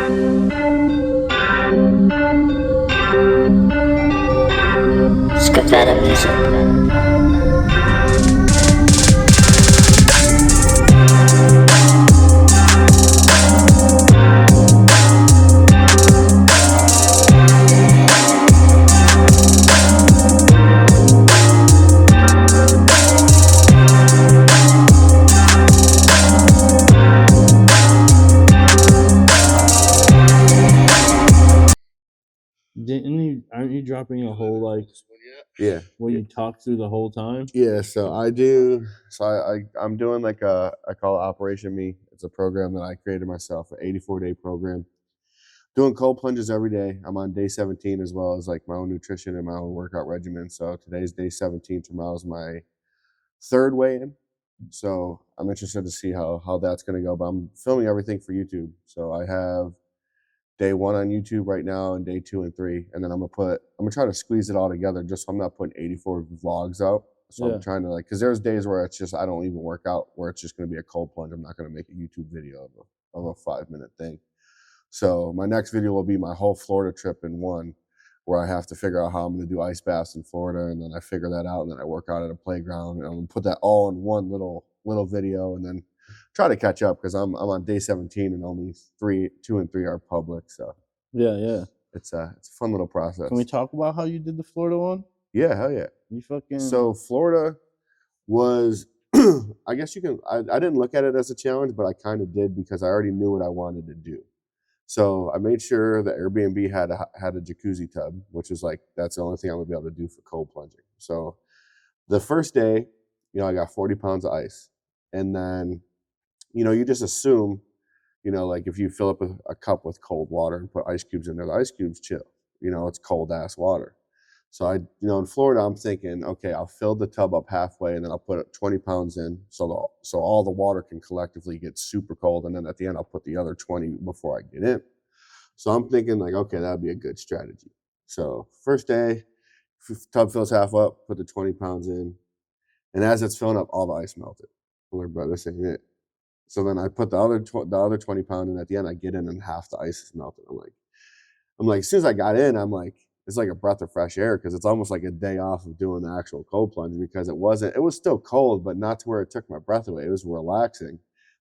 Schematic music. Aren't you dropping a whole Yeah. where you talk through the whole time? Yeah, so I do. So I'm doing I call it Operation Me. It's a program that I created myself, an 84-day program. Doing cold plunges every day. I'm on day 17 as well as like my own nutrition and my own workout regimen. So today's day 17. Tomorrow's my third weigh-in. So I'm interested to see how that's going to go. But I'm filming everything for YouTube. So I have day 1 on YouTube right now and day 2 and 3. And then I'm gonna try to squeeze it all together just so I'm not putting 84 vlogs out. So I'm trying to because there's days where it's just, I don't even work out, where it's just gonna be a cold plunge. I'm not gonna make a YouTube video of a 5-minute thing. So my next video will be my whole Florida trip in one, where I have to figure out how I'm gonna do ice baths in Florida. And then I figure that out and then I work out at a playground and I'm gonna put that all in one little video and then try to catch up because I'm on day 17 and only 2 and 3 are public. So yeah, it's a fun little process. Can we talk about how you did the Florida one? Yeah, hell yeah. You fucking So Florida was, I guess you can. I didn't look at it as a challenge, but I kind of did because I already knew what I wanted to do. So I made sure the Airbnb had a jacuzzi tub, which is like that's the only thing I'm gonna be able to do for cold plunging. So the first day, I got 40 pounds of ice, and then you just assume, like if you fill up a cup with cold water and put ice cubes in there, the ice cubes chill. It's cold ass water. So in Florida, I'm thinking, okay, I'll fill the tub up halfway and then I'll put 20 pounds in so all the water can collectively get super cold. And then at the end, I'll put the other 20 before I get in. So I'm thinking like, okay, that'd be a good strategy. So first day, tub fills half up, put the 20 pounds in. And as it's filling up, all the ice melted. I'm like, bro, this ain't it. So then I put the other 20 pound in. At the end, I get in and half the ice is melted. I'm like, as soon as I got in, I'm like, it's like a breath of fresh air because it's almost like a day off of doing the actual cold plunge because it was still cold, but not to where it took my breath away. It was relaxing.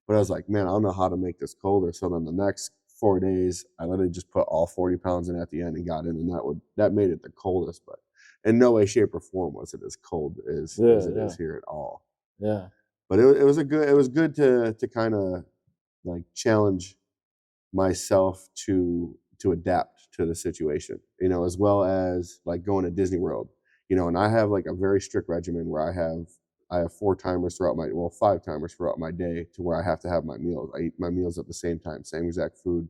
But I was like, man, I don't know how to make this colder. So then the next 4 days, I literally just put all 40 pounds in at the end and got in, and that made it the coldest. But in no way, shape, or form was it as cold as it is here at all. Yeah. But it was good to kind of like challenge myself to adapt to the situation, as well as like going to Disney World, and I have like a very strict regimen where I have 5 timers throughout my day to where I have to have my meals. I eat my meals at the same time, same exact food,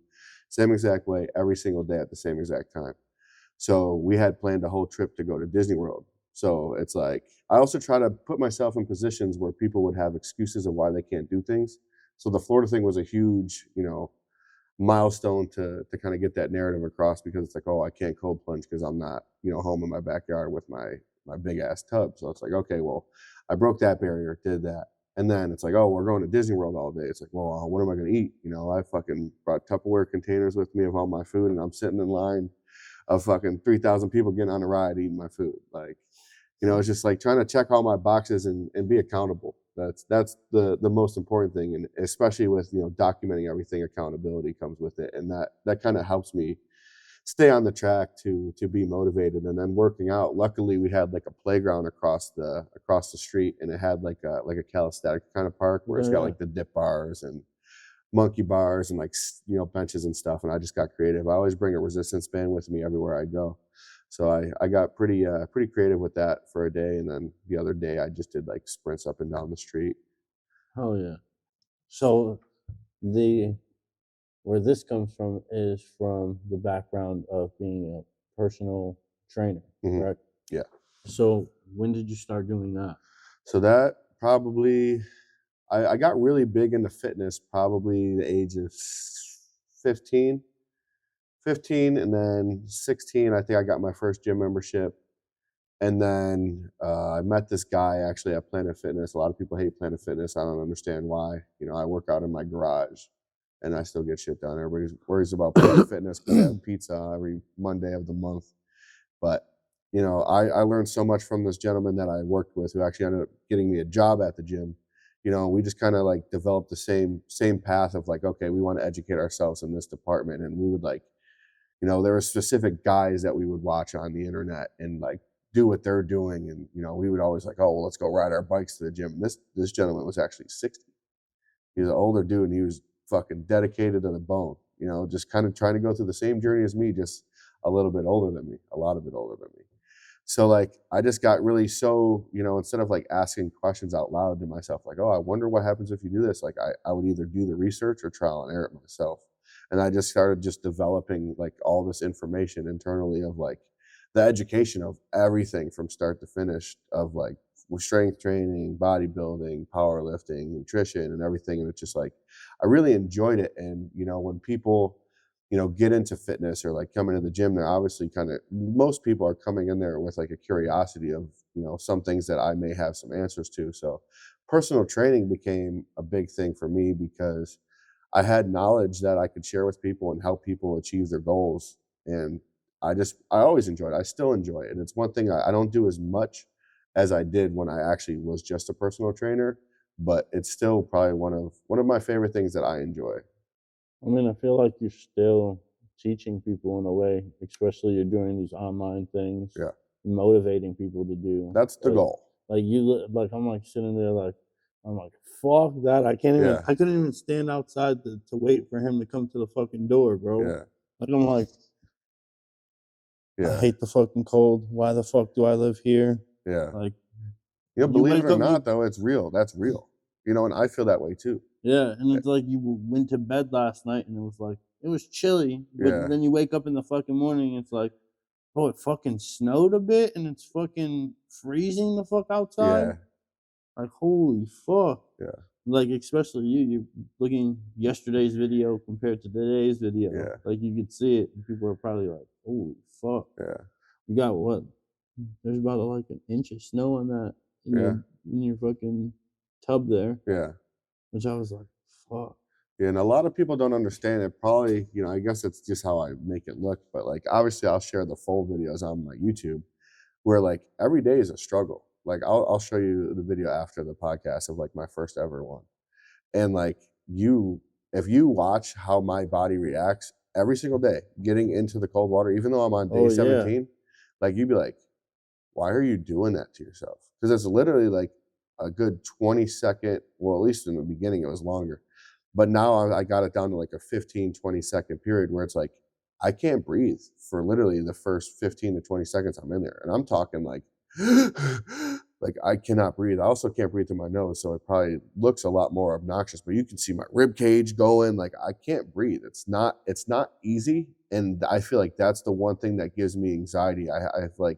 same exact way, every single day at the same exact time. So we had planned a whole trip to go to Disney World. So it's like, I also try to put myself in positions where people would have excuses of why they can't do things. So the Florida thing was a huge, milestone to kind of get that narrative across because it's like, oh, I can't cold plunge because I'm not, home in my backyard with my big ass tub. So it's like, okay, well, I broke that barrier, did that. And then it's like, oh, we're going to Disney World all day. It's like, well, what am I going to eat? I fucking brought Tupperware containers with me of all my food and I'm sitting in line of fucking 3,000 people getting on a ride eating my food. Like, it's just like trying to check all my boxes and be accountable. That's the most important thing. And especially with, documenting everything, accountability comes with it. And that kind of helps me stay on the track to be motivated. And then working out, luckily we had like a playground across the street, and it had like a calisthenic kind of park where it's got like the dip bars and monkey bars and like, benches and stuff. And I just got creative. I always bring a resistance band with me everywhere I go. So I got pretty creative with that for a day, and then the other day I just did like sprints up and down the street. Oh yeah. So where this comes from is from the background of being a personal trainer, correct? Yeah. So when did you start doing that? So that probably, I got really big into fitness probably the age of 15, and then 16, I think I got my first gym membership. And then I met this guy actually at Planet Fitness. A lot of people hate Planet Fitness. I don't understand why. I work out in my garage. and I still get shit done. Everybody worries about Planet Fitness because they have pizza every Monday of the month. But, you know, I learned so much from this gentleman that I worked with who actually ended up getting me a job at the gym. You know, we just kind of like developed the same path of like, okay, we want to educate ourselves in this department. And we would like, you know, there were specific guys that we would watch on the internet and like do what they're doing. And, you know, we would always like, oh, well, let's go ride our bikes to the gym. This gentleman was actually 60. He was an older dude and he was fucking dedicated to the bone, you know, just kind of trying to go through the same journey as me, just a little bit older than me, a lot of bit older than me. So like, I just got really so, you know, instead of like asking questions out loud to myself, like, oh, I wonder what happens if you do this. Like I would either do the research or trial and error it myself. And I just started just developing like all this information internally of like the education of everything from start to finish of like strength training, bodybuilding, powerlifting, nutrition, and everything. And it's just like, I really enjoyed it. And, you know, when people, you know, get into fitness or like come into the gym, they're obviously most people are coming in there with like a curiosity of, you know, some things that I may have some answers to. So personal training became a big thing for me because I had knowledge that I could share with people and help people achieve their goals. And I always enjoyed it. I still enjoy it. And it's one thing I don't do as much as I did when I actually was just a personal trainer, but it's still probably one of my favorite things that I enjoy. I mean, I feel like you're still teaching people in a way, especially you're doing these online things, Yeah. motivating people to do. That's the goal. Like I'm like sitting there like, I'm like, fuck that. I couldn't even stand outside to wait for him to come to the fucking door, bro. Yeah. Like, I'm like, I hate the fucking cold. Why the fuck do I live here? Yeah. Like, you know, believe it or not, though, it's real. That's real. You know, and I feel that way too. Yeah, and it's like you went to bed last night and it was like, it was chilly, but then you wake up in the fucking morning and it's like, oh, it fucking snowed a bit and it's fucking freezing the fuck outside. Yeah. Like, holy fuck. Yeah. Like, especially you're looking yesterday's video compared to today's video. Yeah. Like, you could see it and people are probably like, holy fuck. Yeah. You got what? There's about like an inch of snow on that in your fucking tub there. Yeah. Which I was like, fuck. Yeah, and a lot of people don't understand it. Probably, you know, I guess it's just how I make it look. But like, obviously, I'll share the full videos on my YouTube, where like every day is a struggle. Like, I'll show you the video after the podcast of like my first ever one, and like if you watch how my body reacts every single day getting into the cold water, even though I'm on day 17, like you'd be like, why are you doing that to yourself? Because it's literally like a good 20-second, well, at least in the beginning it was longer, but now I got it down to like a 15-20-second period where it's like I can't breathe for literally the first 15 to 20 seconds I'm in there, and I'm talking like like I cannot breathe. I also can't breathe through my nose, so it probably looks a lot more obnoxious, but you can see my rib cage going. Like I can't breathe. It's not easy, and I feel like that's the one thing that gives me anxiety. I like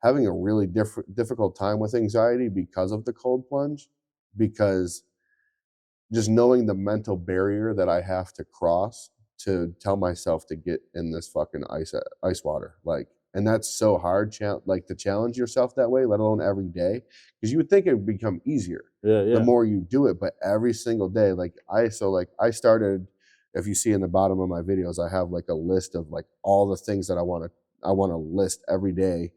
having a really difficult time with anxiety because of the cold plunge, because just knowing the mental barrier that I have to cross to tell myself to get in this fucking ice water. Like, and that's so hard, like to challenge yourself that way, let alone every day, because you would think it would become easier the more you do it, but every single day, like I started, if you see in the bottom of my videos, I have like a list of like all the things that I want to list every day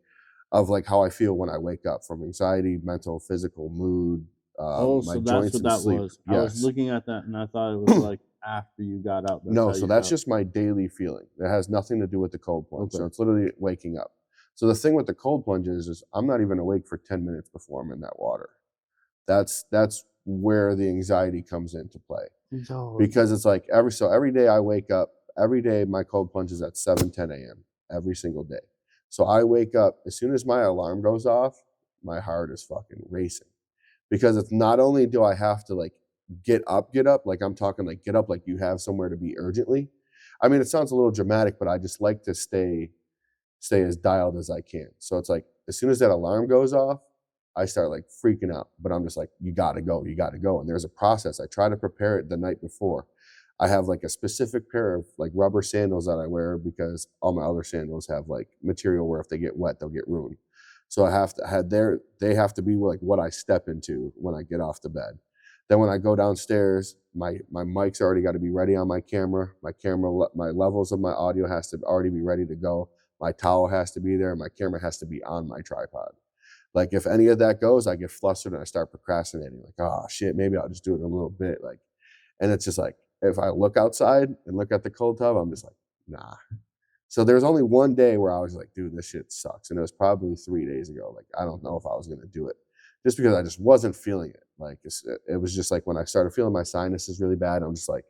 of like how I feel when I wake up, from anxiety, mental, physical, mood, my so joints that's what and sleep. was. Yes. I was looking at that and I thought it was like after you got out. No, so that's just my daily feeling. It has nothing to do with the cold plunge. Okay. So it's literally waking up. So the thing with the cold plunges is I'm not even awake for 10 minutes before I'm in that water. That's where the anxiety comes into play. Because it's like every day I wake up, every day my cold plunge is at 7:10 a.m. every single day. So I wake up, as soon as my alarm goes off, my heart is fucking racing. Because it's not only do I have to like get up, like I'm talking like get up like you have somewhere to be urgently. I mean, it sounds a little dramatic, but I just like to stay as dialed as I can. So it's like, as soon as that alarm goes off, I start like freaking out, but I'm just like, you gotta go. And there's a process. I try to prepare it the night before. I have like a specific pair of like rubber sandals that I wear because all my other sandals have like material where if they get wet, they'll get ruined. So they have to be like what I step into when I get off the bed. Then when I go downstairs, my mic's already got to be ready on my camera. My levels of my audio has to already be ready to go. My towel has to be there. My camera has to be on my tripod. Like if any of that goes, I get flustered and I start procrastinating. Like, oh shit, maybe I'll just do it in a little bit. Like, and it's just like, if I look outside and look at the cold tub, I'm just like, nah. So there's only one day where I was like, dude, this shit sucks. And it was probably 3 days ago. Like, I don't know if I was going to do it just because I just wasn't feeling it. Like, it was just like when I started feeling my sinuses really bad, I'm just like,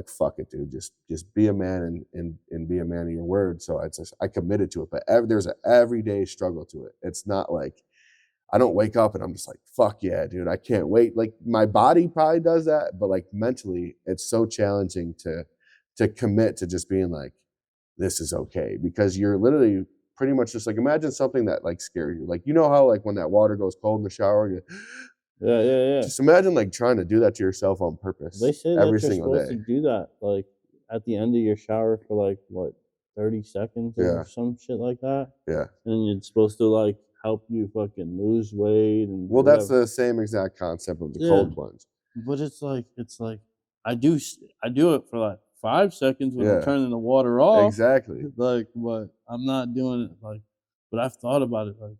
fuck it, dude. Just be a man and be a man of your word. So I committed to it. But there's an everyday struggle to it. It's not like, I don't wake up and I'm just like, fuck yeah, dude, I can't wait. Like my body probably does that, but like mentally, it's so challenging to commit to just being like, this is okay. Because you're literally pretty much just like, imagine something that like scares you. Like, you know how like when that water goes cold in the shower, Yeah. just imagine like trying to do that to yourself on purpose. They say every that you're single supposed day. to do that like at the end of your shower for like what 30 seconds or some shit like that. Yeah. And it's supposed to like help you fucking lose weight and well, whatever. that's the same exact concept of the cold plunge. But it's like I do it for like 5 seconds when I'm turning the water off. Exactly. Like, but I'm not doing it like. But I've thought about it. Like,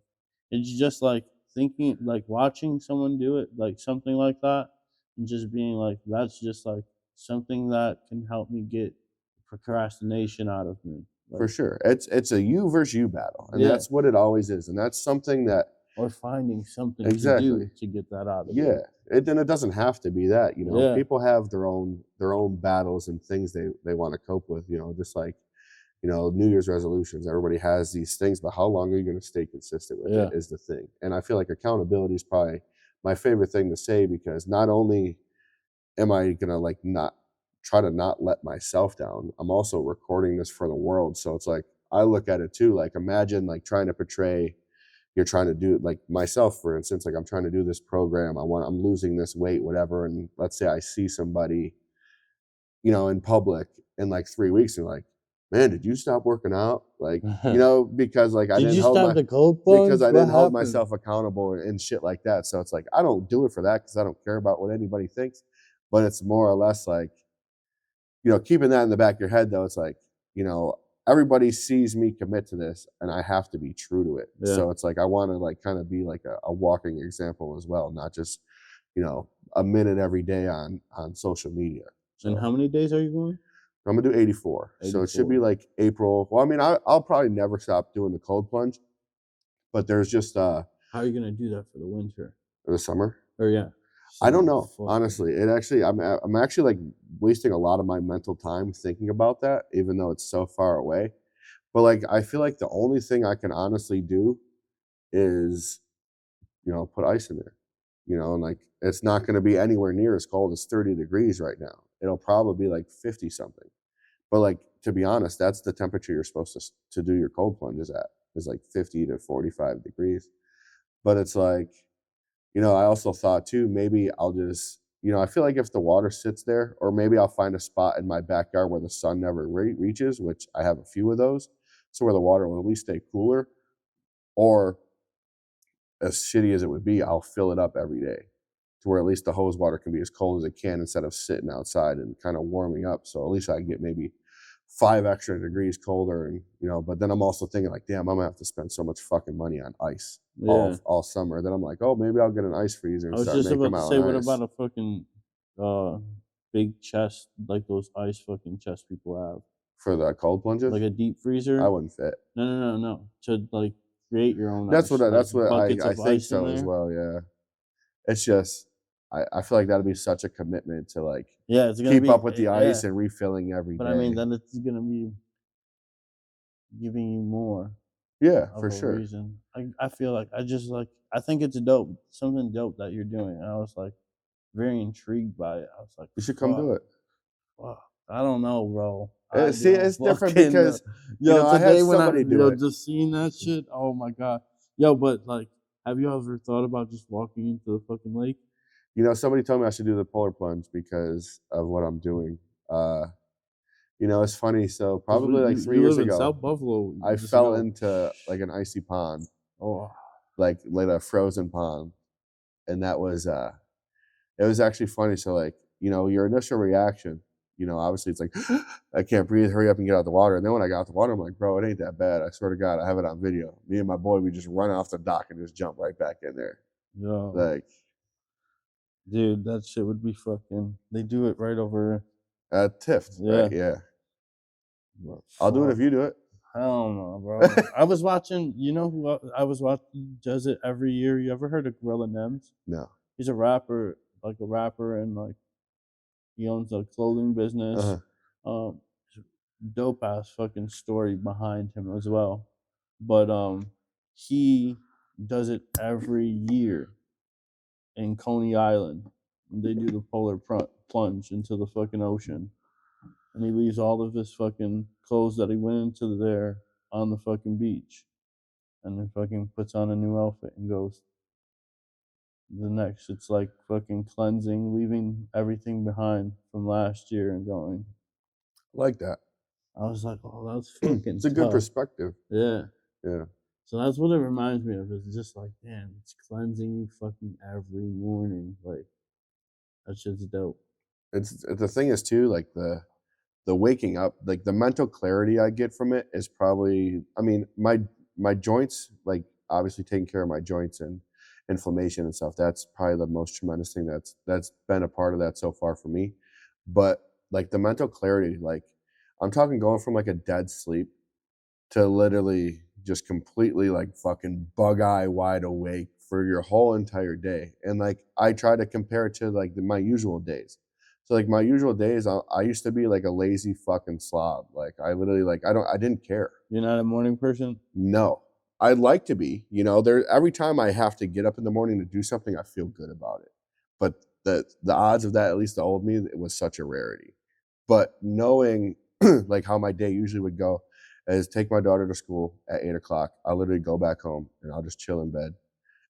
it's just like thinking, like watching someone do it, like something like that, and just being like, that's just like something that can help me get procrastination out of me. Like, for sure, it's a you versus you battle, and that's what it always is, and that's something that. Or finding something to do to get that out of you. Then it doesn't have to be that, you know. People have their own battles and things they want to cope with, you know, just like, you know, New Year's resolutions. Everybody has these things, but how long are you going to stay consistent with it is the thing. And I feel like accountability is probably my favorite thing to say, because not only am I going to like not try to not let myself down, I'm also recording this for the world. So it's like, I look at it too, like imagine like trying to portray, you're trying to do, like myself, for instance, like I'm trying to do this program. I'm losing this weight, whatever. And let's say I see somebody, you know, in public in like 3 weeks and like, man, did you stop working out? Like, you know, because like I didn't hold the cold plunge? because I didn't hold myself accountable and shit like that. So it's like, I don't do it for that because I don't care about what anybody thinks. But it's more or less like, you know, keeping that in the back of your head though, it's like, you know, everybody sees me commit to this and I have to be true to it. So it's like, I want to like kind of be like a walking example as well, not just, you know, a minute every day on social media. So, and how many days are you going? I'm gonna do 84. So it should be like April. Well, I mean, I'll probably never stop doing the cold plunge, but there's just how are you gonna do that for the winter or the summer? Or I don't know, honestly. It actually, I'm actually like wasting a lot of my mental time thinking about that, even though it's so far away. But like, I feel like the only thing I can honestly do is, you know, put ice in there, you know, and like, it's not going to be anywhere near as cold as 30 degrees right now. It'll probably be like 50 something. But like, to be honest, that's the temperature you're supposed to do your cold plunges at, is like 50 to 45 degrees. But it's like, you know, I also thought too, maybe I'll just, you know, I feel like if the water sits there, or maybe I'll find a spot in my backyard where the sun never reaches, which I have a few of those, so where the water will at least stay cooler. Or as shitty as it would be, I'll fill it up every day to where at least the hose water can be as cold as it can instead of sitting outside and kind of warming up. So at least I can get maybe 5 extra degrees colder, and you know, but then I'm also thinking like, damn, I'm gonna have to spend so much fucking money on ice all summer. Then I'm like, oh, maybe I'll get an ice freezer and start making my own ice. I was just about to say, what about a fucking big chest, like those ice fucking chests people have for the cold plunges? Like a deep freezer? I wouldn't fit. No. To like create your own that's ice. That's what I think so as well, yeah. It's just, I feel like that'd be such a commitment to like it's gonna keep up with the ice and refilling every day. But I mean, then it's gonna be giving you more. Yeah, for sure. Reason. I feel like I think it's dope, something dope that you're doing. And I was like very intrigued by it. I was like, you should come do it. Wow. I don't know, bro. See, it's different because you know, I had somebody do it. Just seeing that shit. Oh my god, yo! But like, have you ever thought about just walking into the fucking lake? You know, somebody told me I should do the polar plunge because of what I'm doing. You know, it's funny. So probably like 3 years ago, South Buffalo, I fell into like an icy pond, like a frozen pond, and that was it was actually funny. So like, your initial reaction, obviously it's like, I can't breathe, hurry up and get out the water. And then when I got out the water, I'm like, bro, it ain't that bad. I swear to God, I have it on video. Me and my boy, we just run off the dock and just jump right back in there. Yo, Like, dude, that shit would be fucking. They do it right over at Tift, right? Yeah. I'll do it if you do it. Hell no, bro. I was watching. You know who I was watching? Does it every year? You ever heard of Gorilla Nems? No. He's a rapper, and like he owns a clothing business. Dope ass fucking story behind him as well, but he does it every year in Coney Island. They do the polar plunge into the fucking ocean, and he leaves all of his fucking clothes that he went into there on the fucking beach, and then fucking puts on a new outfit and goes the next. It's like fucking cleansing, leaving everything behind from last year and going. Like that. I was like, oh, that's fucking it's a good perspective. Yeah. Yeah. So that's what it reminds me of. It's just like, damn, it's cleansing you fucking every morning. Like, that shit's dope. It's the thing is too, like the waking up, like the mental clarity I get from it is probably, I mean, my joints, like obviously taking care of my joints and inflammation and stuff, that's probably the most tremendous thing that's been a part of that so far for me. But like the mental clarity, like I'm talking going from like a dead sleep to literally just completely like fucking bug eye wide awake for your whole entire day. And like I try to compare it to like my usual days. So like my usual days, I used to be like a lazy fucking slob. Like I literally like I didn't care. You're not a morning person? No, I'd like to be. Every time I have to get up in the morning to do something, I feel good about it. But the odds of that, at least the old me, it was such a rarity. But knowing like how my day usually would go is take my daughter to school at 8:00. I'll literally go back home and I'll just chill in bed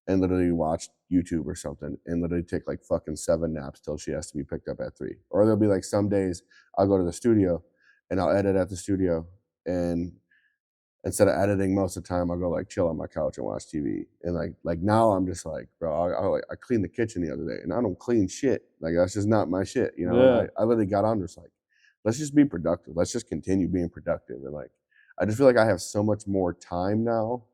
and literally watch YouTube or something and literally take like fucking 7 naps till she has to be picked up at 3. Or there'll be like some days I'll go to the studio and I'll edit at the studio, and instead of editing most of the time, I'll go like chill on my couch and watch TV. And like now I'm just like, bro, I cleaned the kitchen the other day and I don't clean shit. Like that's just not my shit, Yeah. I literally got on just like, let's just be productive. Let's just continue being productive. And like, I just feel like I have so much more time now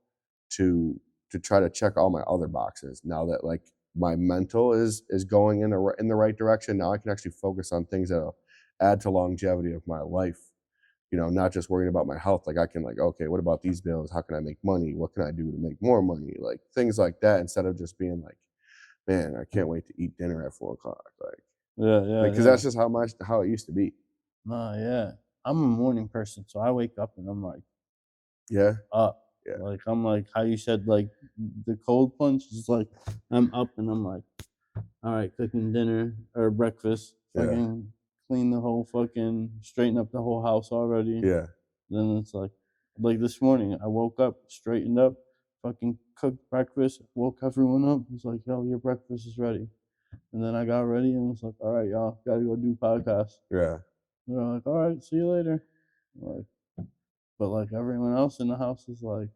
to try to check all my other boxes now that like my mental is going in the right direction. Now I can actually focus on things that'll add to longevity of my life. Not just worrying about my health. Like I can like, okay, what about these bills? How can I make money? What can I do to make more money? Like things like that, instead of just being like, man, I can't wait to eat dinner at 4:00. Like, Yeah. because that's just how it used to be. No, yeah. I'm a morning person, so I wake up and I'm like, yeah, up. Yeah. Like I'm like how you said, like the cold plunge is like I'm up and I'm like, all right, cooking dinner or breakfast, fucking clean the whole fucking, straighten up the whole house already. Yeah. Then it's like this morning I woke up, straightened up, fucking cooked breakfast, woke everyone up. It's like, yo, your breakfast is ready. And then I got ready and was like, all right, y'all, gotta go do podcast. Yeah. They're like, all right, see you later. Like, but like everyone else in the house is like,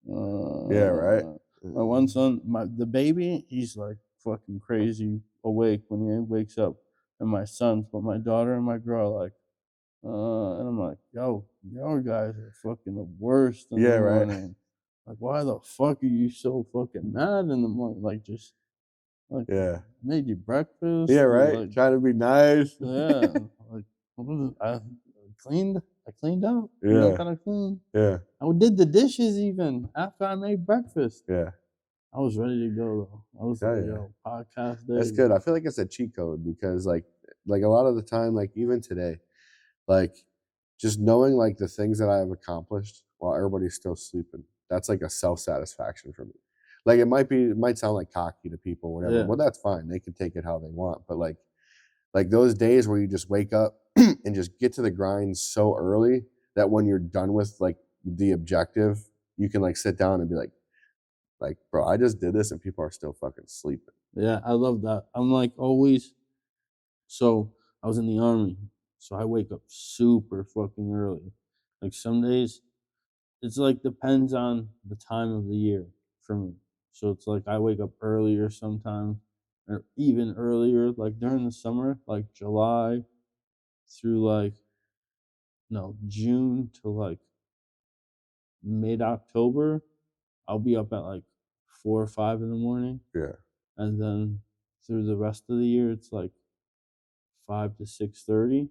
Yeah, right. My one son, the baby, he's like fucking crazy awake when he wakes up, and my sons, but my daughter and my girl are like, and I'm like, yo, your guys are fucking the worst in the morning. Like, why the fuck are you so fucking mad in the morning? Like, just like, made you breakfast. Yeah, right. Like, trying to be nice. Yeah, like I cleaned up. Yeah. You know, kind of clean. Yeah. I did the dishes even after I made breakfast. Yeah. I was ready to go though. I was like, yo, podcast day. That's good. I feel like it's a cheat code because like a lot of the time, like even today, like just knowing like the things that I have accomplished while everybody's still sleeping, that's like a self-satisfaction for me. Like it might sound like cocky to people, whatever. Yeah. Well, that's fine. They can take it how they want. But like those days where you just wake up and just get to the grind so early that when you're done with like the objective, you can like sit down and be like, bro, I just did this and people are still fucking sleeping. Yeah, I love that. I'm like always, so I was in the army, so I wake up super fucking early. Like some days, it's like depends on the time of the year for me. So it's like I wake up earlier sometimes. or even earlier, like during the summer, like July through like June to like mid-October, I'll be up at like 4 or 5 in the morning. Yeah. And then through the rest of the year, it's like 5 to 6:30.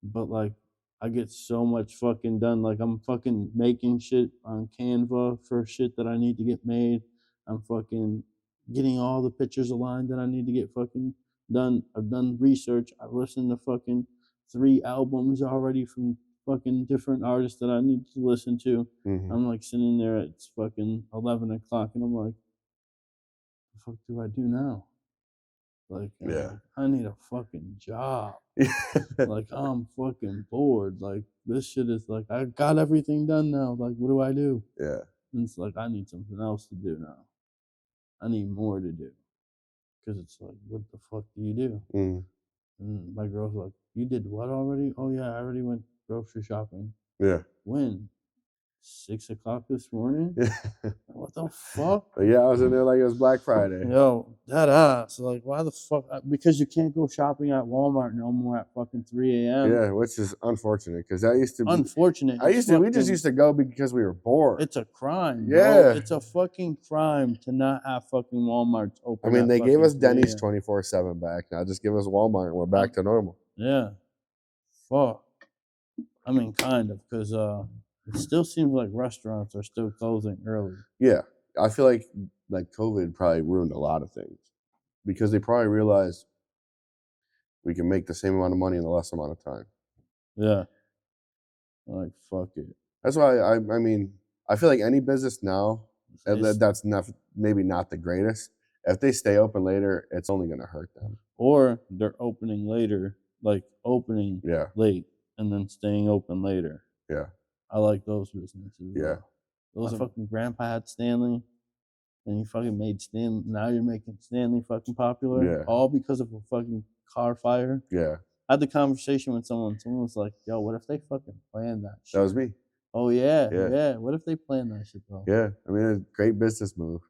But like, I get so much fucking done. Like, I'm fucking making shit on Canva for shit that I need to get made. I'm fucking getting all the pictures aligned that I need to get fucking done. I've done research. I've listened to fucking 3 albums already from fucking different artists that I need to listen to. Mm-hmm. I'm like sitting there, it's fucking 11 o'clock, and I'm like, the fuck do I do now? Like, I need a fucking job. Like, I'm fucking bored. Like, this shit is like, I got everything done now. Like, what do I do? Yeah. And it's like, I need something else to do now. I need more to do. Because it's like, what the fuck do you do? Mm. And my girl's like, you did what already? Oh, yeah, I already went grocery shopping. Yeah. When? 6 o'clock this morning? What the fuck? Yeah, I was in there like it was Black Friday. Yo, that ass. Like, why the fuck? Because you can't go shopping at Walmart no more at fucking 3 a.m. Yeah, which is unfortunate because that used to be unfortunate. we just used to go because we were bored. It's a crime. Yeah. Bro. It's a fucking crime to not have fucking Walmarts open. I mean, they gave us Denny's 3 24/7 back. Now just give us Walmart and we're back to normal. Yeah. Fuck. I mean, kind of, because it still seems like restaurants are still closing early. Yeah. I feel like COVID probably ruined a lot of things because they probably realized we can make the same amount of money in a less amount of time. Yeah. Like, fuck it. That's why I mean, I feel like any business now, that's maybe not the greatest. If they stay open later, it's only going to hurt them. Or they're opening later, like opening late and then staying open later. Yeah. I like those businesses. Yeah. Those fucking grandpa had Stanley, and you fucking made Stanley. Now you're making Stanley fucking popular. Yeah. All because of a fucking car fire. Yeah. I had the conversation with someone. Someone was like, yo, what if they fucking planned that shit? That was me. Oh, yeah. What if they planned that shit, though? Yeah. I mean, a great business move.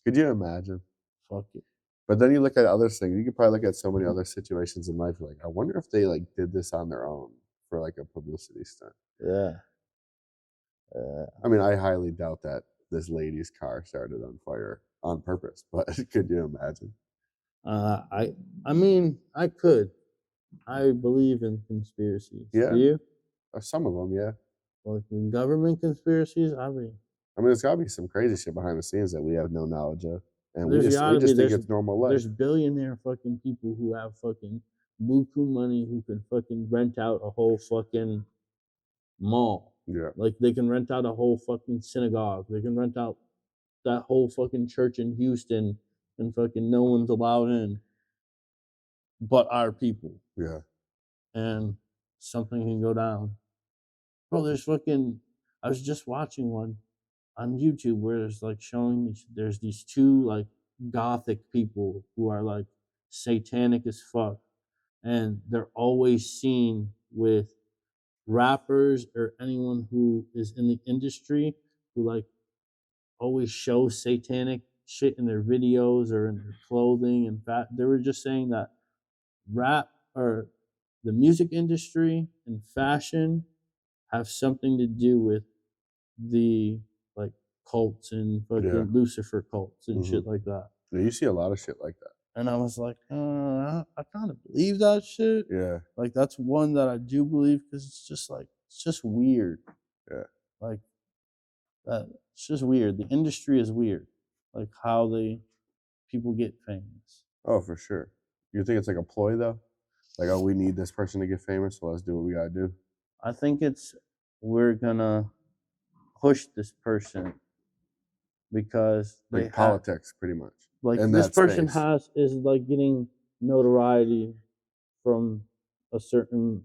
Could you imagine? Fuck it. But then you look at other things. You could probably look at so many other situations in life. Like, I wonder if they did this on their own for a publicity stunt. Yeah. I mean, I highly doubt that this lady's car started on fire on purpose. But could you imagine? I mean, I could. I believe in conspiracies. Yeah. Do you? Some of them, yeah. Like government conspiracies? I mean, there's got to be some crazy shit behind the scenes that we have no knowledge of. And we there's just think it's normal life. There's billionaire fucking people who have fucking buku money who can fucking rent out a whole fucking mall. Yeah. Like, they can rent out a whole fucking synagogue. They can rent out that whole fucking church in Houston and fucking no one's allowed in but our people. Yeah. And something can go down. Bro, there's fucking... I was just watching one on YouTube where there's showing there's these 2 gothic people who are satanic as fuck, and they're always seen with rappers or anyone who is in the industry who always show satanic shit in their videos or in their clothing. In fact, they were just saying that rap or the music industry and fashion have something to do with the cults and fucking Lucifer cults and shit like that. Yeah, you see a lot of shit like that. And I was like, I kind of believe that shit. Yeah. That's one that I do believe because it's just weird. Yeah. It's just weird. The industry is weird. How people get famous. Oh, for sure. You think it's a ploy though? Oh, we need this person to get famous, so let's do what we gotta do. I think we're gonna push this person because politics, pretty much. This person is getting notoriety from a certain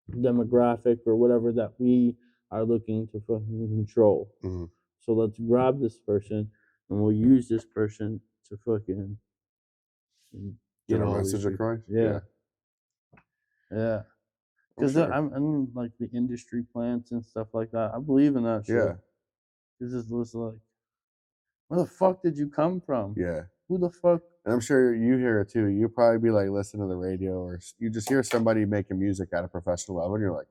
demographic or whatever that we are looking to fucking control. Mm-hmm. So let's grab this person and we'll use this person to fucking get a message across. Yeah. Because I'm the industry plants and stuff like that. I believe in that shit. Yeah. Because it's where the fuck did you come from? Yeah. who the fuck? And I'm sure you hear it too. You probably be like listening to the radio, or you just hear somebody making music at a professional level, and you're like,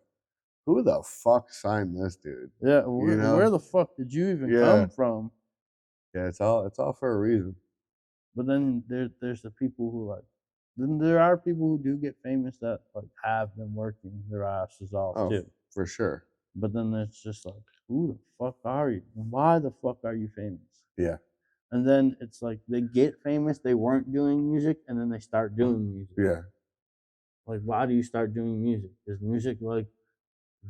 who the fuck signed this dude? Yeah, You know? where the fuck did you even Yeah. come from? Yeah, it's all for a reason. But then there's the people who like, then there are people who do get famous that like have been working their asses off too. For sure. But then it's just like, who the fuck are you? Why the fuck are you famous? Yeah. And then it's like they get famous, they weren't doing music, and then they start doing music. Yeah. Like, why do you start doing music? Is music like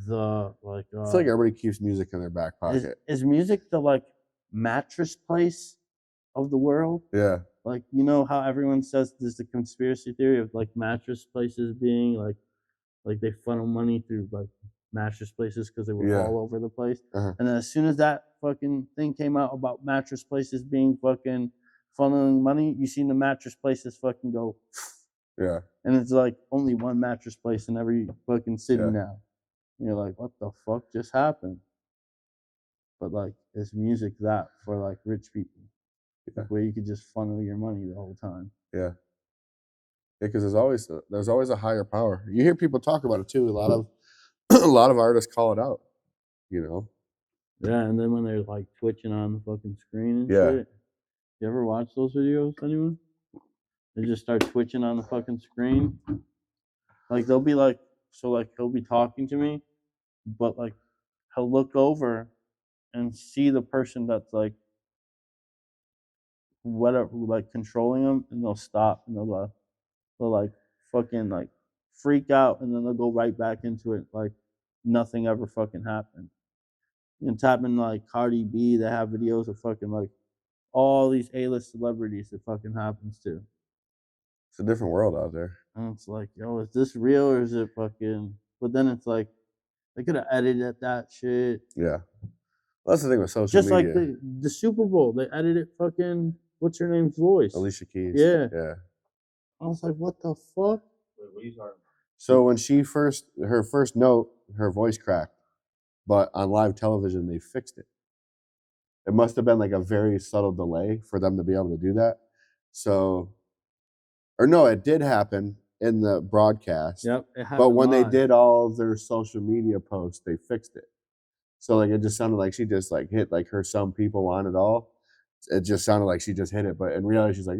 the like? I feel like everybody keeps music in their back pocket. Is music the like mattress place of the world? Yeah. Like, you know how everyone says there's the conspiracy theory of like mattress places being like they funnel money through like mattress places because they were all over the place. Uh-huh. And then as soon as that fucking thing came out about mattress places being fucking funneling money, you seen the mattress places fucking go. Yeah. And it's like only one mattress place in every fucking city now. And you're like, what the fuck just happened? But like, is music that for like rich people? Yeah. Where you could just funnel your money the whole time. Yeah. Because there's always a higher power. You hear people talk about it too. A lot of artists call it out. You know. Yeah, and then when they're like twitching on the fucking screen and shit. You ever watch those videos, anyone? They just start twitching on the fucking screen. Like they'll be like, so like he'll be talking to me, but like he'll look over and see the person that's like whatever, like controlling him, and they'll stop and they'll like fucking like freak out, and then they'll go right back into it like nothing ever fucking happened. It's happened like Cardi B. They have videos of fucking like all these A-list celebrities it fucking happens to. It's a different world out there. And it's like, yo, is this real or is it fucking? But then it's like, they could have edited that shit. Yeah. Well, that's the thing with social Just media. like the Super Bowl, they edited fucking, what's her name's voice? Alicia Keys. Yeah. Yeah. I was like, what the fuck? Wait, what are you talking about? So when her first note, her voice cracked, but on live television, they fixed it. It must have been like a very subtle delay for them to be able to do that. So, or no, it did happen in the broadcast. Yep. It happened But when they live. did all of their social media posts, they fixed it. So like it just sounded like she just like hit like her some people on it all. It just sounded like she just hit it, but in reality she's like,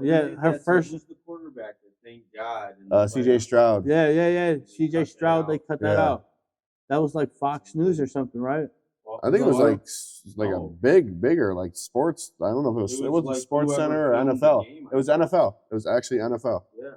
Yeah, her first. Was the quarterback. Thank God. CJ Stroud. Yeah. CJ Stroud, they cut that out. That was like Fox News or something, right? I think it was like a bigger like sports. I don't know if it was like Sports Center or NFL. It was NFL. It was actually NFL. Yeah.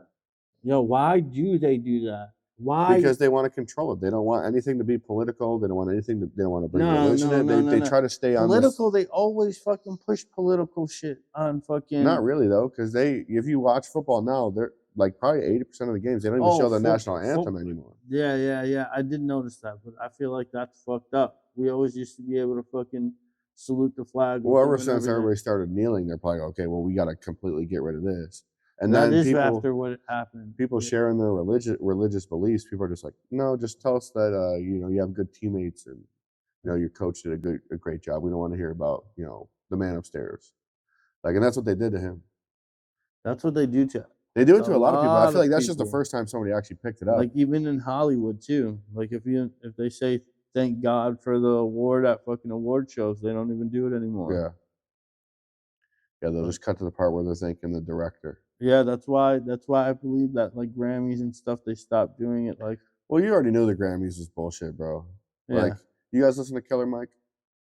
Yo, why do they do that? Why? Because they want to control it. They don't want anything to be political. They don't want anything to. They don't want to bring religion in. They try to stay on political. They always fucking push political shit on fucking. Not really though, because if you watch football now, they're like probably 80% of the games they don't even show the national anthem anymore. Yeah. I did notice that, but I feel like that's fucked up. We always used to be able to fucking salute the flag. Well, ever since everybody started kneeling, they're probably okay. Well, we got to completely get rid of this. And that then is people, after what happened. People sharing their religious beliefs. People are just like, no, just tell us that you have good teammates and your coach did a great job. We don't want to hear about the man upstairs. Like, and that's what they did to him. That's what they do to. They do it to a lot of people. I feel like that's just the first time somebody actually picked it up. Like even in Hollywood too. Like if they say thank God for the award at fucking award shows, they don't even do it anymore. Yeah, they'll just cut to the part where they're thanking the director. Yeah, that's why I believe that like Grammys and stuff, they stopped doing it. Like, well, you already knew the Grammys was bullshit, bro. Yeah. Like, you guys listen to Killer Mike?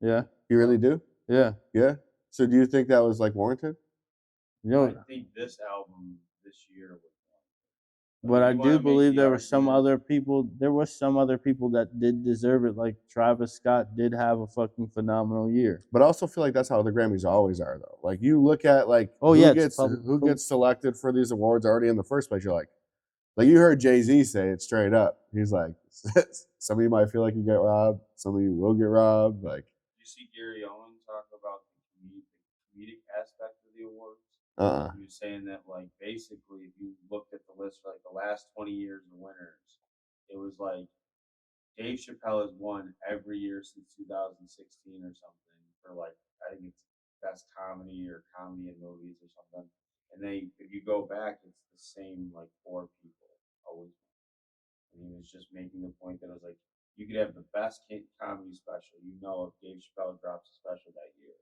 Yeah. You really do? Yeah. Yeah. So do you think that was like warranted? I think this album this year was. But I do believe there were some other people. There was some other people that did deserve it. Like Travis Scott did have a fucking phenomenal year. But I also feel like that's how the Grammys always are, though. Like you look at who gets selected for these awards already in the first place. You're like you heard Jay-Z say it straight up. He's like, some of you might feel like you get robbed. Some of you will get robbed. Like, you see Gary Owen talk about the comedic aspect of the awards. He was saying that, like, basically, if you looked at the list for like the last 20 years of winners, it was like Dave Chappelle has won every year since 2016 or something for like I think it's best comedy or comedy in movies or something. And if you go back, it's the same like 4 people always. And he was just making the point that it was like you could have the best comedy special. You know, if Dave Chappelle drops a special that year,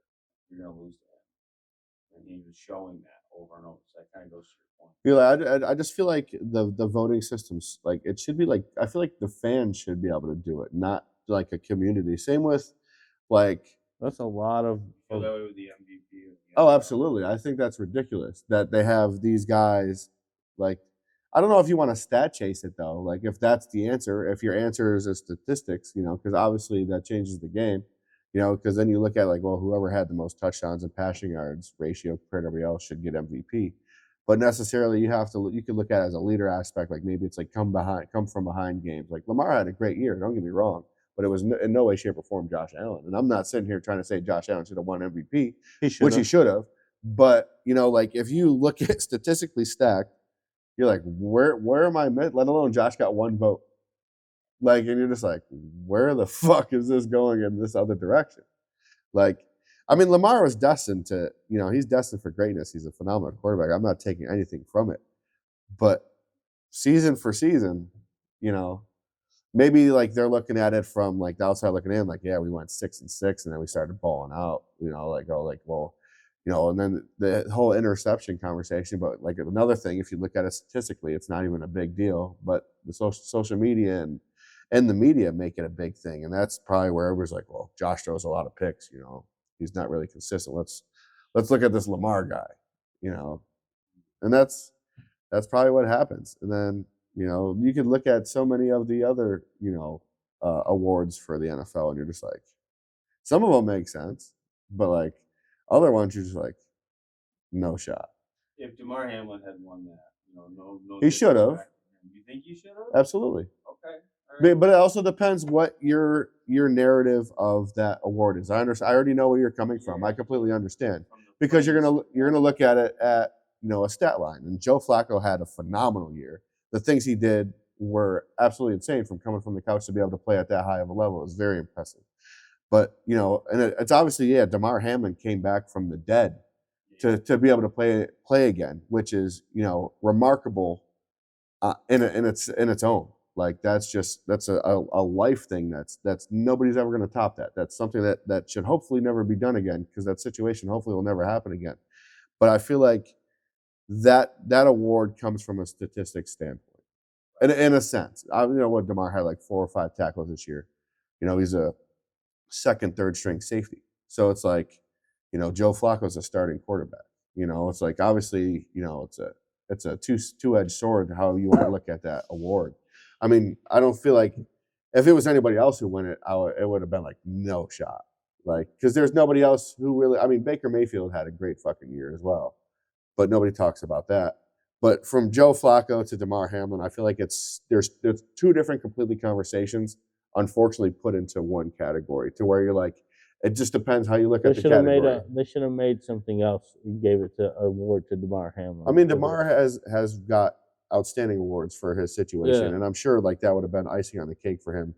you're gonna lose to him. And he was showing that over and over. So that kind of goes to your point. I just feel like the voting systems, like it should be like, I feel like the fans should be able to do it, not like a community. Same with like, that's a lot of. Feel that way with the MVP. Oh, absolutely. I think that's ridiculous that they have these guys. Like, I don't know if you want to stat chase it though. Like, if that's the answer, if your answer is a statistics, because obviously that changes the game. Because then you look at like, well, whoever had the most touchdowns and passing yards ratio compared to everybody else should get MVP. But necessarily, you could look at it as a leader aspect. Like maybe it's like come from behind games. Like Lamar had a great year. Don't get me wrong, but it was in no way, shape, or form Josh Allen. And I'm not sitting here trying to say Josh Allen should have won MVP, which he should have. But like if you look at statistically stacked, you're like, where am I? Let alone Josh got 1 vote. Like, and you're just like, where the fuck is this going in this other direction? Like, I mean, Lamar was destined to, he's destined for greatness. He's a phenomenal quarterback. I'm not taking anything from it. But season for season, maybe like they're looking at it from like the outside looking in, like, yeah, we went 6-6 and then we started balling out, and then the whole interception conversation. But like another thing, if you look at it statistically, it's not even a big deal. But the social media and the media make it a big thing. And that's probably where everybody's like, well, Josh throws a lot of picks, he's not really consistent. Let's look at this Lamar guy, and that's probably what happens. And then, you could look at so many of the other, awards for the NFL and you're just like, some of them make sense, but like other ones, you're just like, no shot. If Damar Hamlin had won that, no. He should have. You think he should have? Absolutely. Okay. Right. But it also depends what your narrative of that award is. I understand. I already know where you're coming from. I completely understand, because you're gonna look at it at a stat line. And Joe Flacco had a phenomenal year. The things he did were absolutely insane. From coming from the couch to be able to play at that high of a level, it was very impressive. But and it's obviously, Damar Hamlin came back from the dead to be able to play again, which is remarkable in its own. Like that's a life thing. That's nobody's ever going to top that. That's something that should hopefully never be done again, because that situation hopefully will never happen again. But I feel like that award comes from a statistics standpoint, in a sense. What Damar had like 4 or 5 tackles this year. He's a second, third string safety. So it's like, Joe Flacco's a starting quarterback. It's like obviously, it's a two-edged sword how you want to look at that award. I mean, I don't feel like if it was anybody else who won it, it would have been like no shot. Like, because there's nobody else who really. I mean, Baker Mayfield had a great fucking year as well, but nobody talks about that. But from Joe Flacco to Damar Hamlin, I feel like there's 2 different completely conversations, unfortunately put into one category, to where you're like, it just depends how you look at the category. They should have made something else and gave it to award to Damar Hamlin. I mean, Damar has got outstanding awards for his situation, and I'm sure like that would have been icing on the cake for him,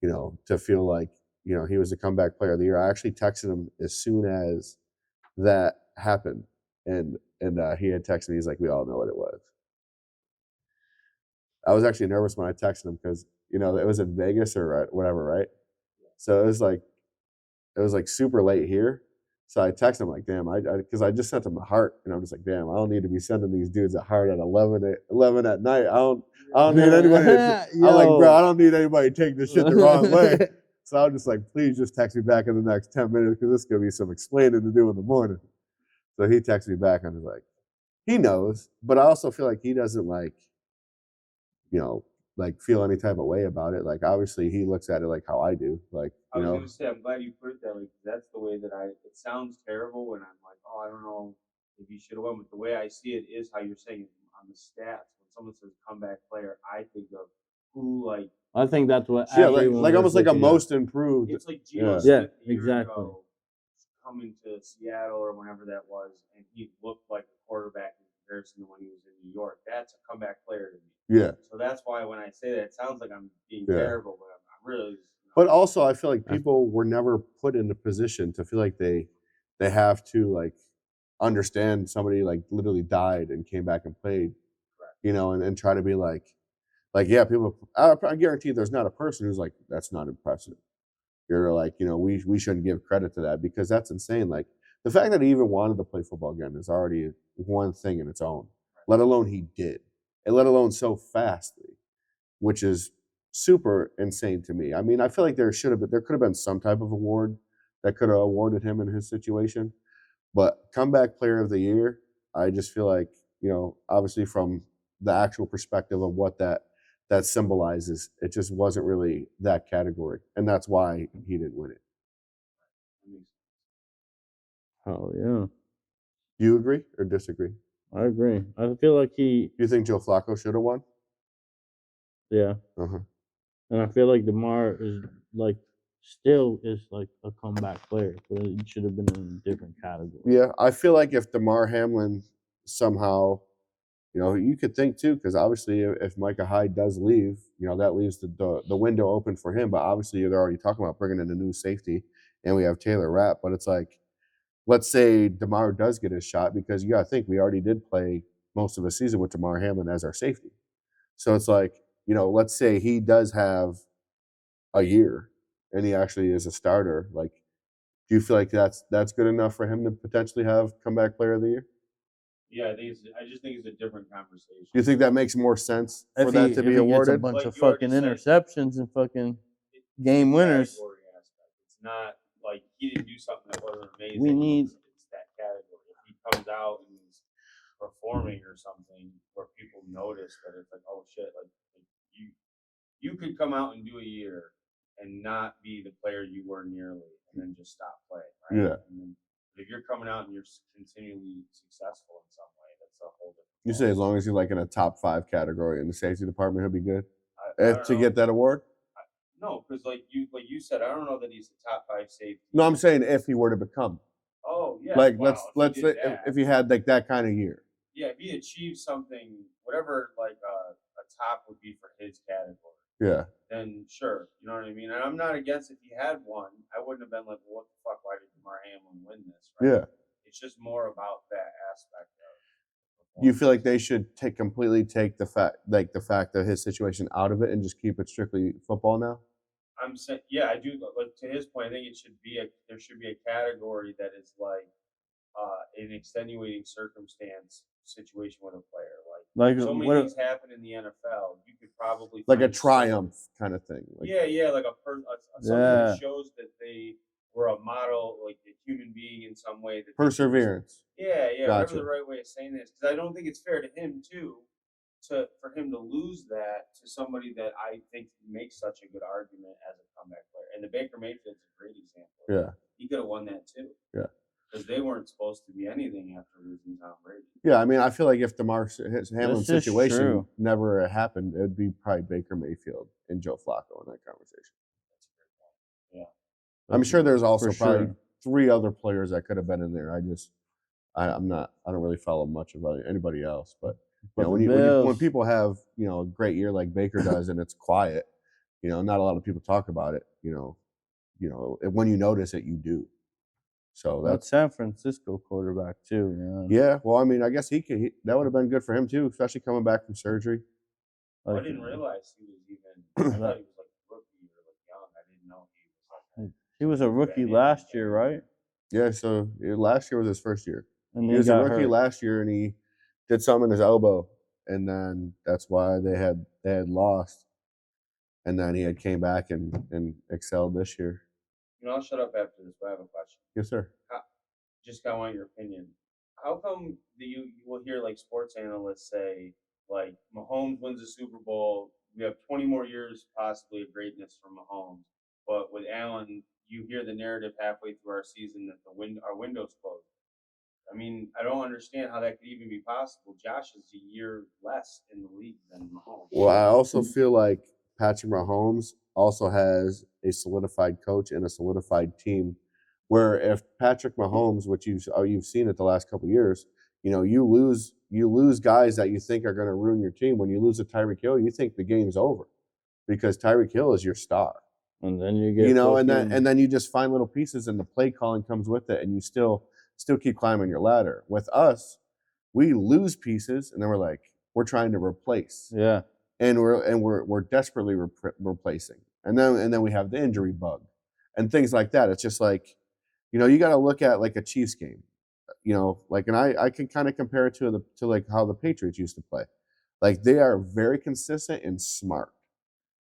to feel like he was the comeback player of the year. I actually texted him as soon as that happened, and he had texted me. He's like, we all know what it was. I was actually nervous when I texted him, because it was in Vegas or whatever, right? So it was like super late here. So I texted him like, damn, because I just sent him the heart, and I'm just like, damn, I don't need to be sending these dudes a heart at 11 at night. I don't need anybody. I'm like, bro, I don't need anybody taking this shit the wrong way. So I'm just like, please just text me back in the next 10 minutes, because this is gonna be some explaining to do in the morning. So he texted me back, and I was like, he knows, but I also feel like he doesn't like feel any type of way about it. Like obviously he looks at it like how I do. Like I was gonna say, I'm glad you put it that way, because that's the way that it sounds terrible when I'm like, oh, I don't know if you should have won, but the way I see it is how you're saying it on the stats. When someone says comeback player, I think of who like. I think that's what. Like almost like a most improved. It's like Geno Smith exactly. Coming to Seattle or whenever that was, and he looked like a quarterback in comparison to when he was in New York. That's a comeback player to me. Yeah. So that's why when I say that, it sounds like I'm being terrible, but I'm really. But also, I feel like people were never put in a position to feel like they they have to like understand somebody like literally died and came back and played, you know, and try to be like yeah, people. I guarantee there's not a person who's like that's not impressive. You're like, you know, we shouldn't give credit to that because that's insane. Like the fact that he even wanted to play football again is already one thing in its own. Let alone he did, and let alone so fastly, which is super insane to me. I mean, I feel like there could have been some type of award that could have awarded him in his situation, but comeback player of the year, I just feel like, you know, obviously from the actual perspective of what that symbolizes, it just wasn't really that category, and that's why he didn't win it. Oh yeah, Do you agree or disagree? I agree. I feel like You think Joe Flacco should have won? Yeah, Uh-huh. and I feel like Damar is like still is like a comeback player, but it should have been in a different category. Yeah, I feel like if Damar Hamlin somehow, you know, you could think too, because obviously if Micah Hyde does leave, you know, that leaves the window open for him. But obviously they're already talking about bringing in a new safety, and we have Taylor Rapp. But it's like, let's say Damar does get his shot, because you got to think we already did play most of the season with Damar Hamlin as our safety. So it's like, you know, let's say he does have a year and he actually is a starter. Like, do you feel like that's good enough for him to potentially have comeback player of the year? Yeah, I just think it's a different conversation. Do you think that makes more sense for that to be If he awarded? gets a bunch Like of you already fucking said, interceptions and fucking game winners. Category aspect. It's not like he didn't do something that wasn't amazing. We need- It's that category. If he comes out and he's performing or something where people notice that it's like, oh shit, like you could come out and do a year and not be the player you were nearly, and then just stop playing, right? Yeah. And then, if you're coming out and you're continually successful in some way, that's a whole different. You say as long as you're like in a top 5 category in the safety department, he'll be good to know. get that award. No, because like you said, I don't know that he's the top 5 safety. No, I'm saying if he were to become. Oh yeah. Like wow, let's say if he had like that kind of year. Yeah, if he achieved something, whatever like a top would be for his category. Yeah. Then sure, you know what I mean. And I'm not against if he had one. I wouldn't have been like, well, what the fuck? Why did Damar Hamlin win this? Right? Yeah. It's just more about that aspect of. Do you feel like they should completely take the fact of his situation out of it and just keep it strictly football now? I'm saying, yeah, I do. Like to his point, I think there should be a category that is like an extenuating circumstance situation with a player. Like so many things happen in the NFL. You could probably like a triumph kind of thing. Like, yeah, like something that shows that they were a model, like a human being in some way. That perseverance. Yeah, Gotcha. whatever the right way of saying this, because I don't think it's fair to him too, for him to lose that to somebody that I think makes such a good argument as a comeback player. And the Baker Mayfield's a great example. Yeah, he could have won that too. Yeah, because they weren't supposed to be anything after losing Tom Brady. Yeah, I mean, I feel like if Hamlin's situation never happened, it would be probably Baker Mayfield and Joe Flacco in that conversation. That's a great point. Yeah, I'm sure there's also probably 3 other players that could have been in there. I don't really follow much about anybody else, but you know, when people have, you know, a great year like Baker does and it's quiet, you know, not a lot of people talk about it. You know, when you notice it, you do. So that's San Francisco quarterback too. Man. Yeah, well, I mean, I guess that would have been good for him too, especially coming back from surgery. I didn't realize he was even. I thought he was like rookie or like young. I didn't know he was. He was a rookie last year, right? Yeah, so last year was his first year. And he was a rookie last year, and he did something in his elbow, and then that's why they had lost, and then he had came back and excelled this year. You know, I'll shut up after this, but I have a question. Yes, sir. Just kind of want your opinion. How come you will hear like sports analysts say like Mahomes wins the Super Bowl, we have 20 more years possibly of greatness from Mahomes, but with Allen, you hear the narrative halfway through our season that our window's closed. I mean, I don't understand how that could even be possible. Josh is a year less in the league than Mahomes. Well, I also feel like Patrick Mahomes also has a solidified coach and a solidified team, where if Patrick Mahomes, which you've seen it the last couple of years, you know, you lose guys that you think are going to ruin your team. When you lose a Tyreek Hill, you think the game's over because Tyreek Hill is your star. And then you get and then you just find little pieces, and the play calling comes with it, and you still keep climbing your ladder. With us, we lose pieces, and then we're trying to replace. Yeah. And we're desperately replacing. And then we have the injury bug and things like that. It's just like, you got to look at like a Chiefs game. And I can kind of compare it to like how the Patriots used to play. Like they are very consistent and smart.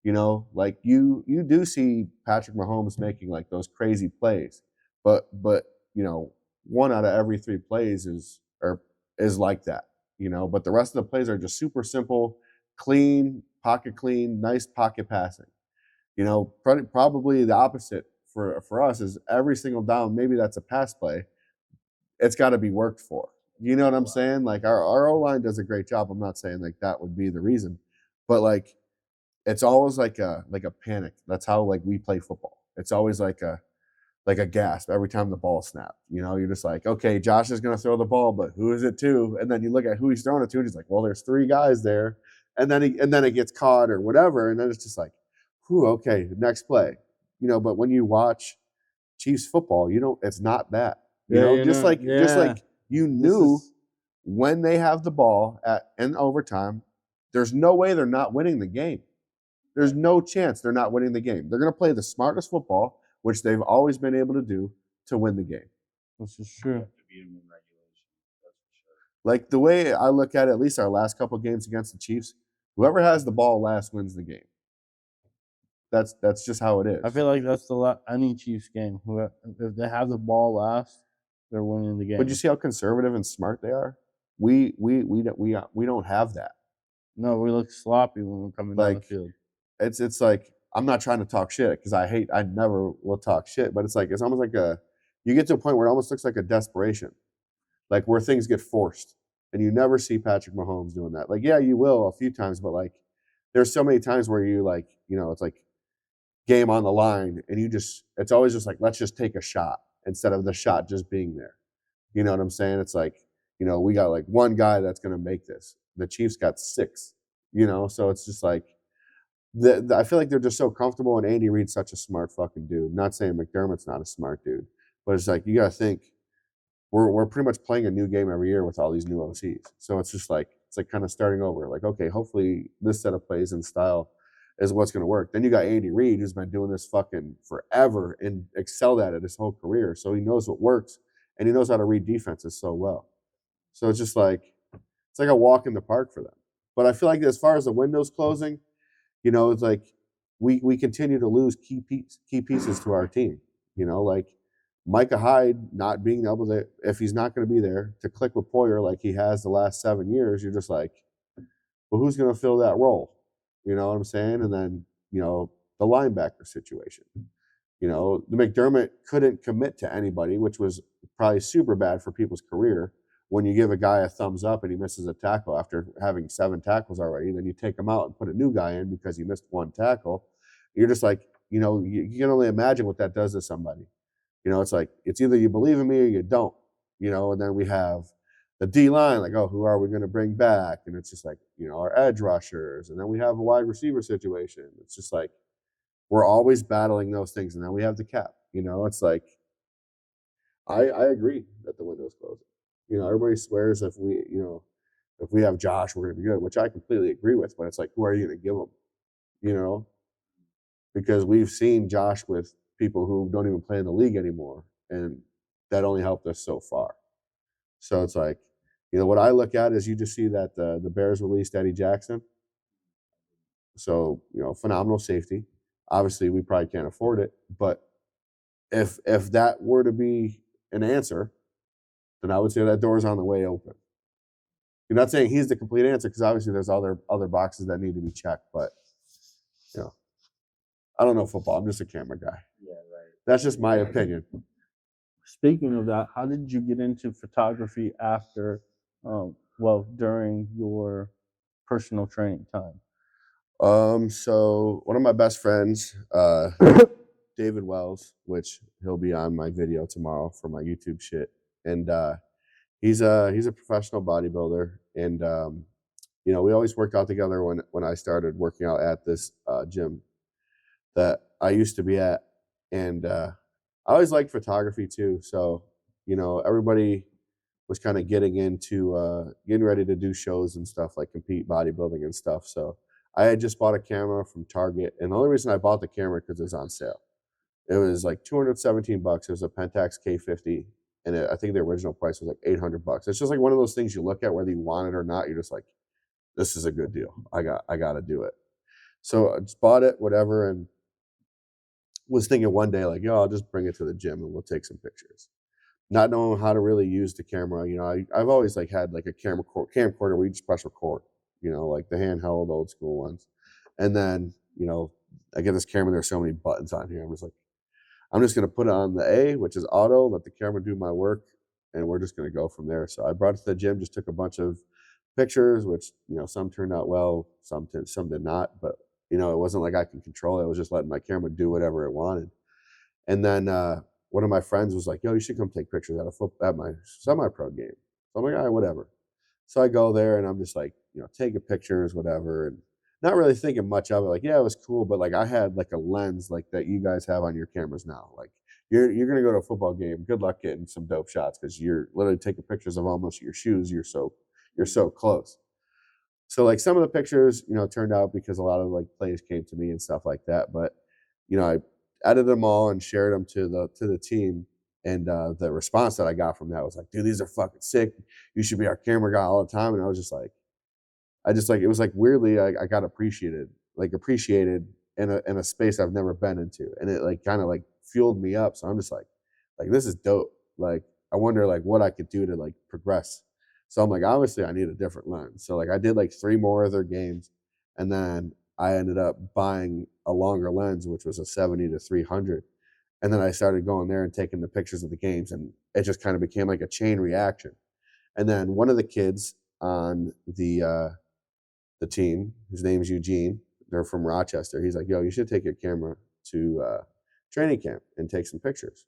Like you do see Patrick Mahomes making like those crazy plays, but 1 out of every 3 plays is like that. But the rest of the plays are just super simple, clean, nice pocket passing. Probably the opposite for us is every single down. Maybe that's a pass play. It's got to be worked for. You know what I'm saying? Like our O-line does a great job. I'm not saying like that would be the reason, but like it's always like a panic. That's how like we play football. It's always like a gasp every time the ball snapped. You're just like, okay, Josh is gonna throw the ball, but who is it to? And then you look at who he's throwing it to, and he's like, well, there's 3 guys there, and then it gets caught or whatever, and then it's just like, whew, okay, next play. But when you watch Chiefs football, it's not that. Just like you knew when they have the ball in overtime, there's no way they're not winning the game. There's no chance they're not winning the game. They're going to play the smartest football, which they've always been able to do, to win the game. This is true. To beat them in regulation, that's for sure. Like the way I look at least our last couple games against the Chiefs, whoever has the ball last wins the game. That's just how it is. I feel like that's any Chiefs game. If they have the ball last, they're winning the game. But you see how conservative and smart they are? We don't have that. No, we look sloppy when we're coming down the field. It's like, I'm not trying to talk shit because I never will talk shit, but it's almost like you get to a point where it almost looks like a desperation, like where things get forced, and you never see Patrick Mahomes doing that. Like, yeah, you will a few times, but like there's so many times where you like, it's like game on the line, and it's always just like, let's just take a shot instead of the shot just being there. You know what I'm saying? It's like, we got like 1 guy that's going to make this. The Chiefs got 6, so it's just like, I feel like they're just so comfortable, and Andy Reid's such a smart fucking dude. Not saying McDermott's not a smart dude, but it's like, you got to think, we're pretty much playing a new game every year with all these new OCs. So it's just like, it's like kind of starting over. Like, okay, hopefully this set of plays and style is what's going to work. Then you got Andy Reid, who's been doing this fucking forever and excelled at it his whole career. So he knows what works, and he knows how to read defenses so well. So it's just like, it's like a walk in the park for them. But I feel like as far as the windows closing, it's like we continue to lose key pieces to our team. Like Micah Hyde not being able to, if he's not going to be there, to click with Poyer like he has the last 7 years, you're just like, well, who's going to fill that role? You know what I'm saying? And then, the linebacker situation. The McDermott couldn't commit to anybody, which was probably super bad for people's career. When you give a guy a thumbs up and he misses a tackle after having 7 tackles already, then you take him out and put a new guy in because he missed 1 tackle. You're just like, you can only imagine what that does to somebody. It's like, it's either you believe in me or you don't, and then we have the D-line, like, oh, who are we going to bring back? And it's just like, our edge rushers. And then we have a wide receiver situation. It's just like, we're always battling those things. And then we have the cap, it's like, I agree that the window's closing. Everybody swears if we have Josh, we're going to be good, which I completely agree with. But it's like, who are you going to give him? Because we've seen Josh with people who don't even play in the league anymore, and that only helped us so far. So it's like, what I look at is you just see that the Bears released Eddie Jackson. So, phenomenal safety. Obviously, we probably can't afford it, but if that were to be an answer, then I would say that door's on the way open. You're not saying he's the complete answer, because obviously there's other boxes that need to be checked, but I don't know football. I'm just a camera guy. Yeah, right. That's just my opinion. Speaking of that, how did you get into photography after, during your personal training time? So one of my best friends, David Wells, which he'll be on my video tomorrow for my YouTube shit. And he's a professional bodybuilder, and we always worked out together when I started working out at this gym that I used to be at. And I always liked photography too. So, everybody was kind of getting ready to do shows and stuff, like compete bodybuilding and stuff. So I had just bought a camera from Target. And the only reason I bought the camera because it was on sale. It was like $217. It was a Pentax K50. And I think the original price was like $800. It's just like one of those things you look at whether you want it or not. You're just like, this is a good deal. I got to do it. So I just bought it, whatever, and was thinking one day like, I'll just bring it to the gym and we'll take some pictures. Not knowing how to really use the camera. I've always like had like a camcorder where you just press record, like the handheld old school ones. And then, I get this camera, there's so many buttons on here. I'm just going to put it on the A, which is auto, let the camera do my work, and we're just going to go from there. So I brought it to the gym, just took a bunch of pictures, which, some turned out well, some did not, but, it wasn't like I can control it. I was just letting my camera do whatever it wanted. And then one of my friends was like, you should come take pictures at my semi-pro game. So I'm like, all right, whatever. So I go there and I'm just like, taking pictures, whatever, and not really thinking much of it. Like, yeah, it was cool, but like I had like a lens like that you guys have on your cameras now. Like you're gonna go to a football game. Good luck getting some dope shots because you're literally taking pictures of almost your shoes. You're so close. So like some of the pictures, turned out because a lot of like plays came to me and stuff like that. But I edited them all and shared them to the team. And the response that I got from that was like, dude, these are fucking sick. You should be our camera guy all the time. And I was just like, it was like weirdly, I got appreciated in a space I've never been into. And it like kind of like fueled me up. So I'm just like this is dope. Like, I wonder like what I could do to like progress. So I'm like, obviously I need a different lens. So like I did like 3 more of their games. And then I ended up buying a longer lens, which was a 70-300. And then I started going there and taking the pictures of the games. And it just kind of became like a chain reaction. And then one of the kids on the team, his name's Eugene, they're from Rochester. He's like, you should take your camera to training camp and take some pictures.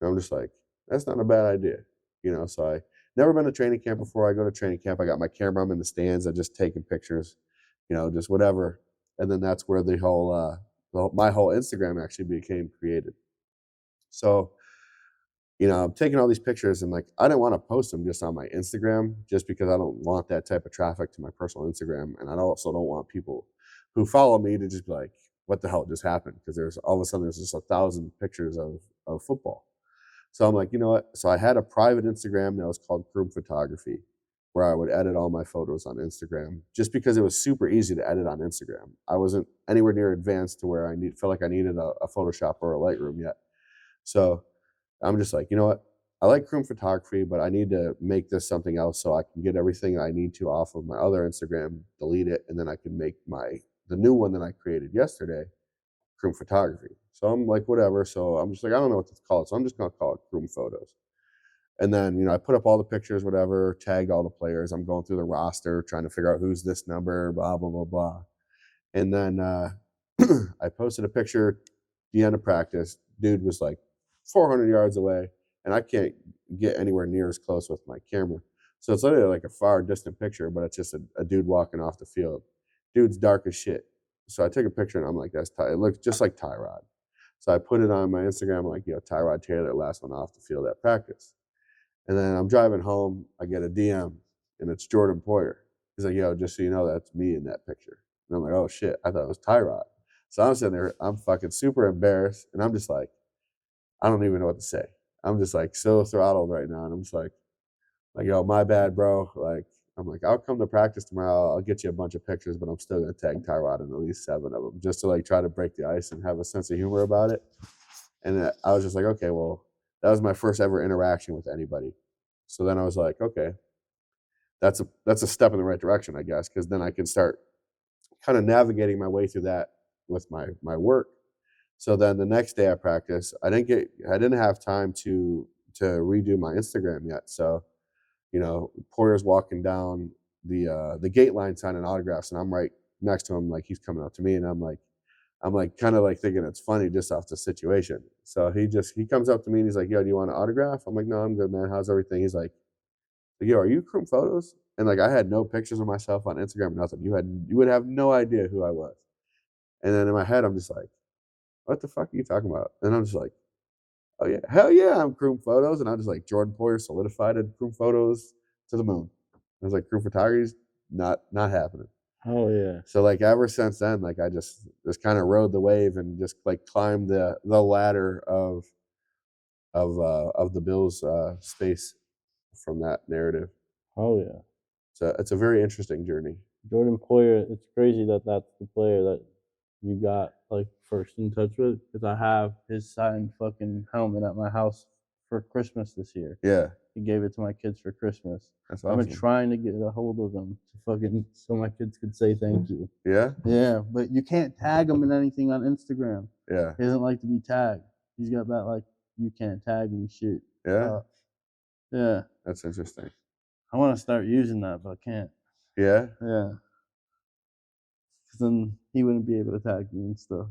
And I'm just like, that's not a bad idea. So I never been to training camp before. I go to training camp. I got my camera. I'm in the stands. I just taking pictures, just whatever. And then that's where my whole Instagram actually became created. So, I'm taking all these pictures and like, I didn't want to post them just on my Instagram just because I don't want that type of traffic to my personal Instagram. And I also don't want people who follow me to just be like, what the hell just happened? Because there's all of a sudden there's just 1,000 pictures of football. So I'm like, you know what? So I had a private Instagram that was called Croom Photography, where I would edit all my photos on Instagram, just because it was super easy to edit on Instagram. I wasn't anywhere near advanced to where felt like I needed a Photoshop or a Lightroom yet. So I'm just like, you know what? I like Croom Photography, but I need to make this something else so I can get everything I need to off of my other Instagram, delete it, and then I can make the new one that I created yesterday, Croom Photography. So I'm like, whatever. So I'm just like, I don't know what to call it. So I'm just going to call it Croom Photos. And then, I put up all the pictures, whatever, tagged all the players. I'm going through the roster, trying to figure out who's this number, blah, blah, blah, blah. And then I posted a picture the end of practice. Dude was like 400 yards away, and I can't get anywhere near as close with my camera. So it's literally like a far distant picture, but it's just a dude walking off the field. Dude's dark as shit. So I took a picture, and I'm like, it looks just like Tyrod. So I put it on my Instagram, like, Tyrod Taylor, last one off the field at practice. And then I'm driving home, I get a DM, and it's Jordan Poyer. He's like, just so you know, that's me in that picture. And I'm like, oh shit, I thought it was Tyrod. So I'm sitting there, I'm fucking super embarrassed, and I'm just like, I don't even know what to say. I'm just like so throttled right now, and I'm just like, my bad, bro. Like, I'm like, I'll come to practice tomorrow. I'll get you a bunch of pictures, but I'm still gonna tag Tyrod in at least 7 of them, just to like try to break the ice and have a sense of humor about it. And I was just like, okay, well, that was my first ever interaction with anybody. So then I was like, okay, that's a step in the right direction, I guess, because then I can start kind of navigating my way through that with my work. So then the next day I practice, I didn't have time to redo my Instagram yet. So, Poyer's walking down the gate line signing autographs, and I'm right next to him, like he's coming up to me, and I'm like kind of like thinking it's funny just off the situation. So he comes up to me and he's like, yo, do you want an autograph? I'm like, no, I'm good, man. How's everything? He's like, yo, are you Croom Photos? And like, I had no pictures of myself on Instagram, nothing. You would have no idea who I was. And then in my head, I'm just like, what the fuck are you talking about? And I'm just like, oh yeah, hell yeah, I'm Croom Photos. And I'm just like, Jordan Poyer solidified it, Croom Photos to the moon. I was like, Croom Photography's not happening. Oh yeah. So like ever since then, like I just kind of rode the wave and just like climbed the ladder of the Bills space from that narrative. Oh yeah. So it's a very interesting journey. Jordan Poyer, it's crazy that that's the player that you got like first in touch with, because I have his signed fucking helmet at my house for Christmas this year. Yeah. He gave it to my kids for Christmas. That's awesome. I've been trying to get a hold of him to fucking so my kids could say thank you. Yeah? Yeah, but you can't tag him in anything on Instagram. Yeah. He doesn't like to be tagged. He's got that like, you can't tag me shit. Yeah? Yeah. That's interesting. I want to start using that, but I can't. Yeah? Yeah. Because then he wouldn't be able to tag me and stuff.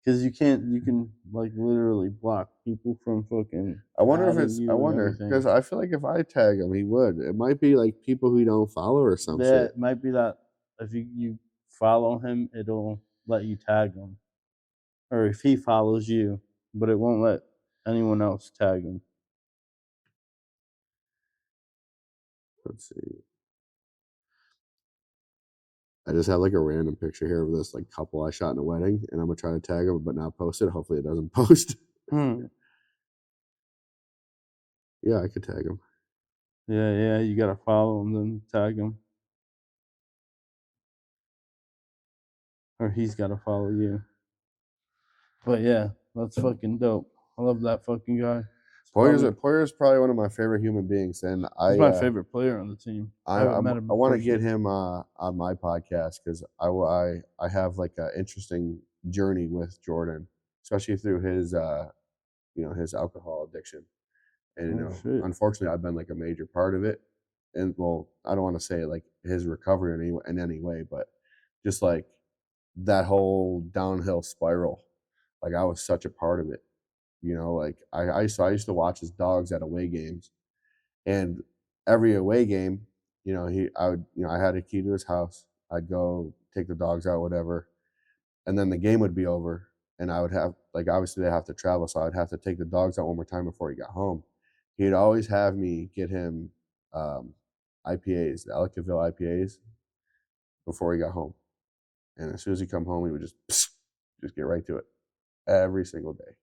Because you can like literally block people from fucking. I wonder because I feel like if I tag him, he would. It might be like people who don't follow or something. Yeah, it might be that if you follow him, it'll let you tag him. Or if he follows you, but it won't let anyone else tag him. Let's see. I just have like a random picture here of this like couple I shot in a wedding, and I'm gonna try to tag them but not post it. Hopefully it doesn't post. Yeah, I could tag him. Yeah, you gotta follow him, then tag him. Or he's gotta follow you. But yeah, that's fucking dope. I love that fucking guy. Poyer's probably one of my favorite human beings, and he's my favorite player on the team. I want to get him on my podcast because I have like an interesting journey with Jordan, especially through his his alcohol addiction, and unfortunately I've been like a major part of it, and well, I don't want to say like his recovery in any way, but just like that whole downhill spiral, like I was such a part of it. Like I used to watch his dogs at away games, and every away game, I had a key to his house. I'd go take the dogs out, whatever, and then the game would be over, and I would have obviously they have to travel, so I'd have to take the dogs out one more time before he got home. He'd always have me get him IPAs, the Ellicottville IPAs, before he got home, and as soon as he come home, he would just get right to it every single day.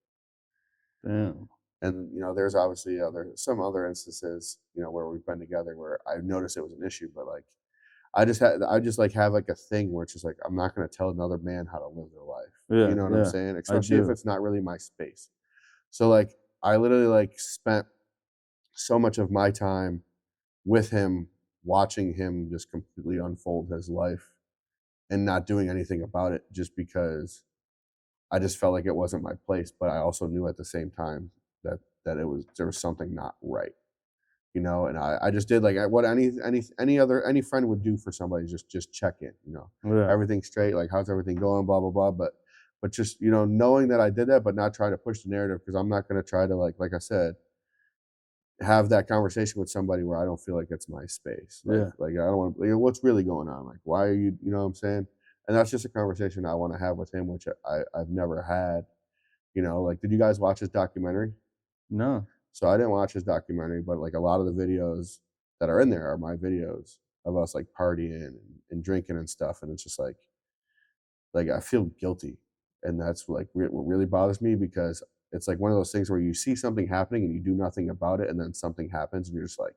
Damn. And there's obviously some other instances where we've been together where I've noticed it was an issue, but like I just have like a thing where it's just like I'm not going to tell another man how to live their life. Yeah, you know what I'm saying? Especially if it's not really my space. So like I literally like spent so much of my time with him, watching him just completely unfold his life and not doing anything about it, just because I just felt like it wasn't my place, but I also knew at the same time that there was something not right, and I just did like what any friend would do for somebody, just check in, everything's straight, like how's everything going, blah blah blah, but just knowing that I did that, but not trying to push the narrative, because I'm not going to try to like I said, have that conversation with somebody where I don't feel like it's my space. Like I don't want to. What's really going on? Like why are you? You know what I'm saying? And that's just a conversation I want to have with him, which I've never had. Like, did you guys watch his documentary? No. So I didn't watch his documentary, but like a lot of the videos that are in there are my videos of us like partying and drinking and stuff. And it's just like I feel guilty. And that's like what really bothers me, because it's like one of those things where you see something happening and you do nothing about it, and then something happens and you're just like,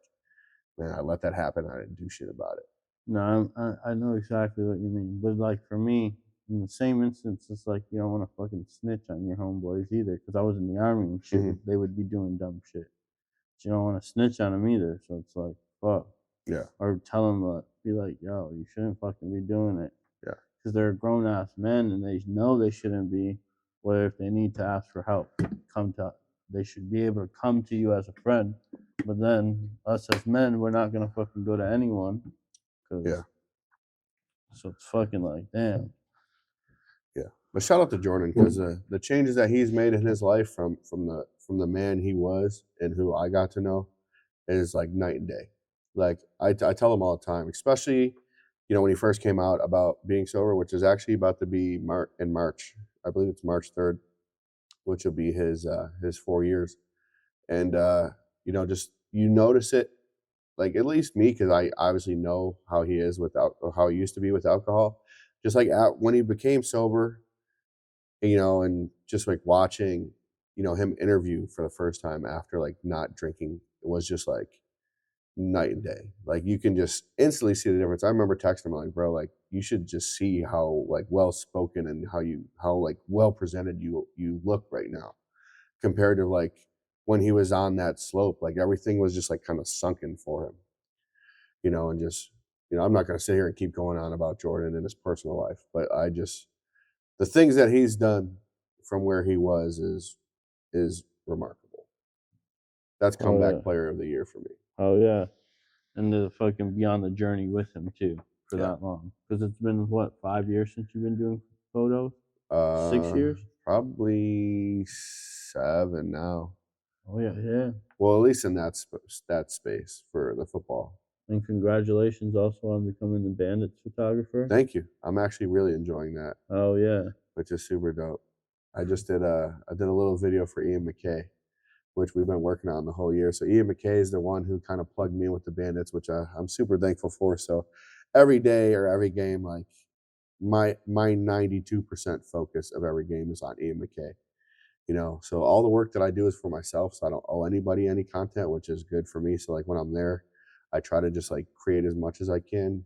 man, I let that happen. I didn't do shit about it. No, I know exactly what you mean. But like for me, in the same instance, it's like you don't want to fucking snitch on your homeboys either, because I was in the army and shit. They would be doing dumb shit. But you don't want to snitch on them either. So it's like, fuck. Yeah. Or tell them, be like, yo, you shouldn't fucking be doing it. Yeah. Because they're grown ass men and they know they shouldn't be. Where if they need to ask for help, they should be able to come to you as a friend. But then us as men, we're not gonna fucking go to anyone. Yeah. So it's fucking like, damn. Yeah. But shout out to Jordan, because the changes that he's made in his life from the man he was and who I got to know is like night and day. Like I tell him all the time, especially when he first came out about being sober, which is actually about to be in March. I believe it's March 3rd, which will be his 4 years. And just you notice it, like at least me, because I obviously know how he is or how he used to be with alcohol. Just like when he became sober, and just like watching, him interview for the first time after like not drinking, it was just like night and day. Like you can just instantly see the difference. I remember texting him like, bro, like you should just see how like well spoken and how like well presented you look right now compared to like when he was on that slope. Like everything was just like kind of sunken for him, and just I'm not going to sit here and keep going on about Jordan and his personal life, but the things that he's done from where he was is remarkable. That's comeback player of the year for me. Oh yeah, and to fucking be on the journey with him too for that long, because it's been what 5 years since you've been doing photos. 6 years, probably 7 now. Oh yeah. Well, at least in that space for the football. And congratulations also on becoming the Bandits photographer. Thank you. I'm actually really enjoying that. Oh yeah, which is super dope. I just did a little video for Ian McKay, which we've been working on the whole year. So Ian McKay is the one who kind of plugged me in with the Bandits, which I'm super thankful for. So every day or every game, like my 92% focus of every game is on Ian McKay. So all the work that I do is for myself, so I don't owe anybody any content, which is good for me. So like when I'm there, I try to just like create as much as I can,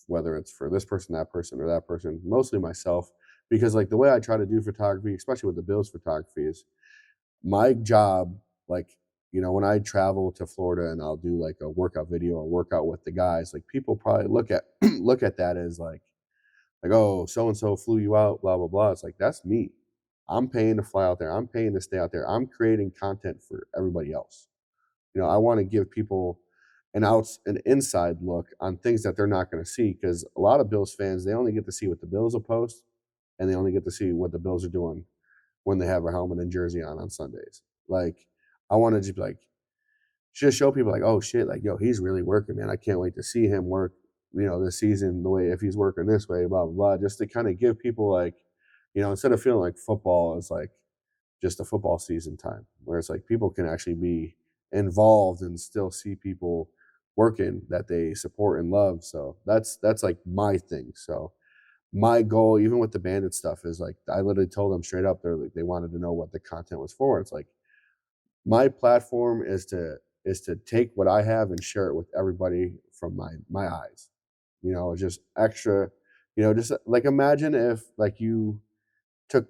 whether it's for this person, that person, or that person, mostly myself, because like the way I try to do photography, especially with the Bills photography, is my job. Like, when I travel to Florida and I'll do like a workout video or workout with the guys, like people probably look at that as like, oh, so-and-so flew you out, blah, blah, blah. It's like, that's me. I'm paying to fly out there. I'm paying to stay out there. I'm creating content for everybody else. I want to give people an inside look on things that they're not going to see, because a lot of Bills fans, they only get to see what the Bills will post, and they only get to see what the Bills are doing when they have a helmet and jersey on Sundays. Like, I want to just show people like, oh shit, like, yo, he's really working, man. I can't wait to see him work, this season, the way, if he's working this way, blah, blah, blah, just to kind of give people like, instead of feeling like football is like just a football season time, where it's like people can actually be involved and still see people working that they support and love. So that's like my thing. So my goal, even with the Bandit stuff, is like I literally told them straight up, they wanted to know what the content was for. It's like my platform is to take what I have and share it with everybody from my eyes. Just extra, just like imagine if like you took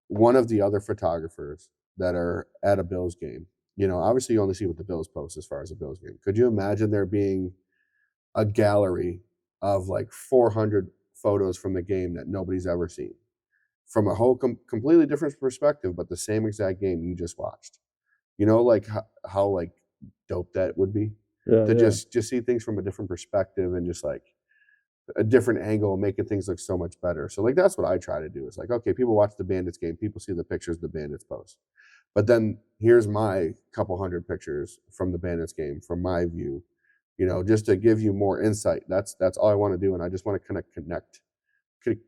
one of the other photographers that are at a Bills game. Obviously you only see what the Bills post as far as a Bills game. Could you imagine there being a gallery of like 400 photos from the game that nobody's ever seen, from a whole completely different perspective, but the same exact game you just watched? Like how like dope that would be to just see things from a different perspective and just like a different angle, making things look so much better. So like that's what I try to do. It's like, okay, people watch the Bandits game, people see the pictures the Bandits post, but then here's my couple hundred pictures from the Bandits game from my view, just to give you more insight. That's all I want to do. And I just want to kind of connect,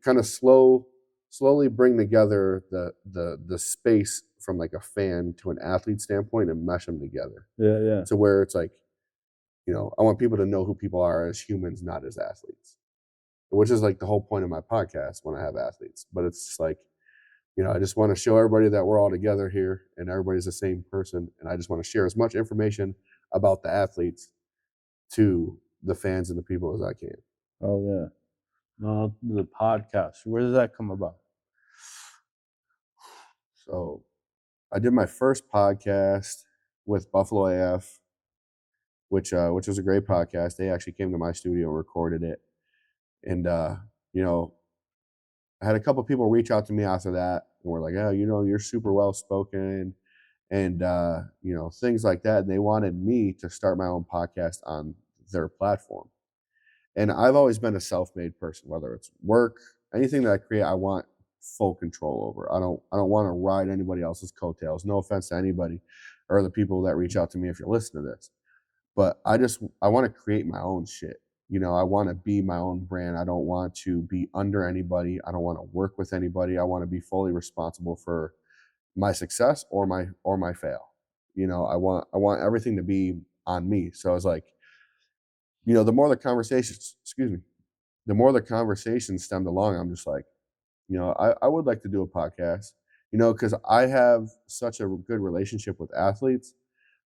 kind of slowly bring together the space from like a fan to an athlete standpoint and mesh them together. Yeah. So where it's like, I want people to know who people are as humans, not as athletes, which is like the whole point of my podcast when I have athletes. But it's just like, I just want to show everybody that we're all together here and everybody's the same person. And I just want to share as much information about the athletes to the fans and the people as I can. Oh yeah. The podcast, where does that come about? So I did my first podcast with Buffalo AF, which was a great podcast. They actually came to my studio and recorded it. And, I had a couple people reach out to me after that and were like, oh, you're super well spoken and, things like that. And they wanted me to start my own podcast on their platform. And I've always been a self-made person, whether it's work, anything that I create, I want full control over. I don't want to ride anybody else's coattails. No offense to anybody or the people that reach out to me if you're listening to this. But I want to create my own shit. you know, I want to be my own brand. I don't want to be under anybody. I don't want to work with anybody. I want to be fully responsible for my success or my fail. You know, I want everything to be on me. So I was like, you know, the more the conversations stemmed along, I'm just like, you know, I would like to do a podcast, you know, because I have such a good relationship with athletes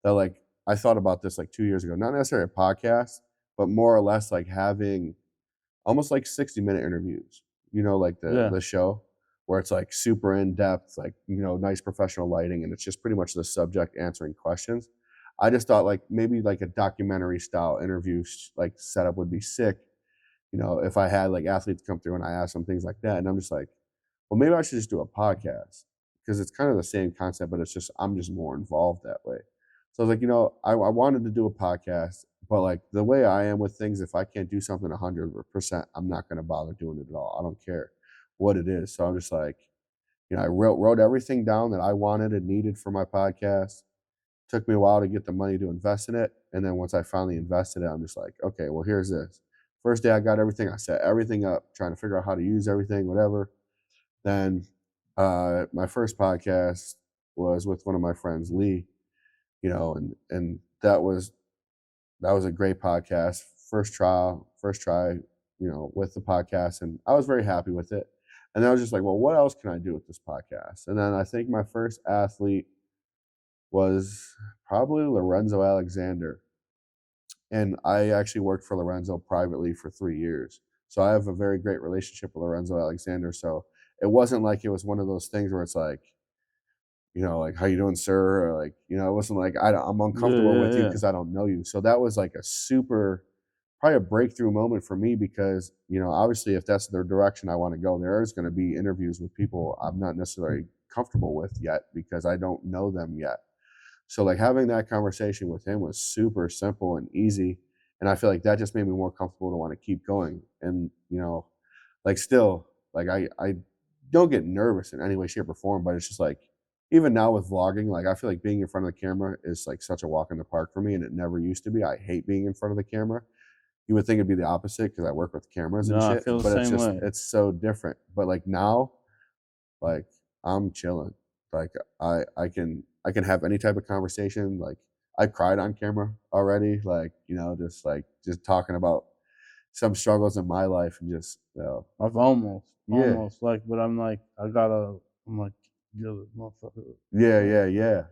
that, like, I thought about this like 2 years ago, not necessarily a podcast, but more or less like having almost like 60-minute interviews, you know, like the show where it's like super in depth, like, you know, nice professional lighting, and it's just pretty much the subject answering questions. I just thought like maybe like a documentary style interview like setup would be sick, you know, if I had like athletes come through and I asked them things like that. And I'm just like, well, maybe I should just do a podcast because it's kind of the same concept, but it's just, I'm just more involved that way. So I was like, you know, I wanted to do a podcast, but like the way I am with things, if I can't do something 100%, I'm not going to bother doing it at all. I don't care what it is. So I'm just like, you know, I wrote everything down that I wanted and needed for my podcast. Took me a while to get the money to invest in it. And then once I finally invested it, I'm just like, okay, well, here's this. First day I got everything, I set everything up, trying to figure out how to use everything, whatever. Then my first podcast was with one of my friends, Lee, you know, and that was a great podcast. First try, you know, with the podcast. And I was very happy with it. And then I was just like, well, what else can I do with this podcast? And then I think my first athlete was probably Lorenzo Alexander. And I actually worked for Lorenzo privately for 3 years. So I have a very great relationship with Lorenzo Alexander. So it wasn't like it was one of those things where it's like, you know, like, how you doing, sir? Or like, you know, it wasn't like, I'm uncomfortable with you because I don't know you. So that was like probably a breakthrough moment for me because, you know, obviously if that's the direction I want to go, there is going to be interviews with people I'm not necessarily comfortable with yet because I don't know them yet. So like having that conversation with him was super simple and easy. And I feel like that just made me more comfortable to want to keep going. And, you know, like still, like I don't get nervous in any way, shape, or form, but it's just like, even now with vlogging, like I feel like being in front of the camera is like such a walk in the park for me, and it never used to be. I hate being in front of the camera. You would think it'd be the opposite because I work with cameras and shit, but it's just, it's so different. But like now, like I'm chilling. Like I can have any type of conversation. Like I've cried on camera already. Like, you know, just talking about some struggles in my life and just, you know. I've almost like, but I'm like, I'm like, good motherfucker. Yeah.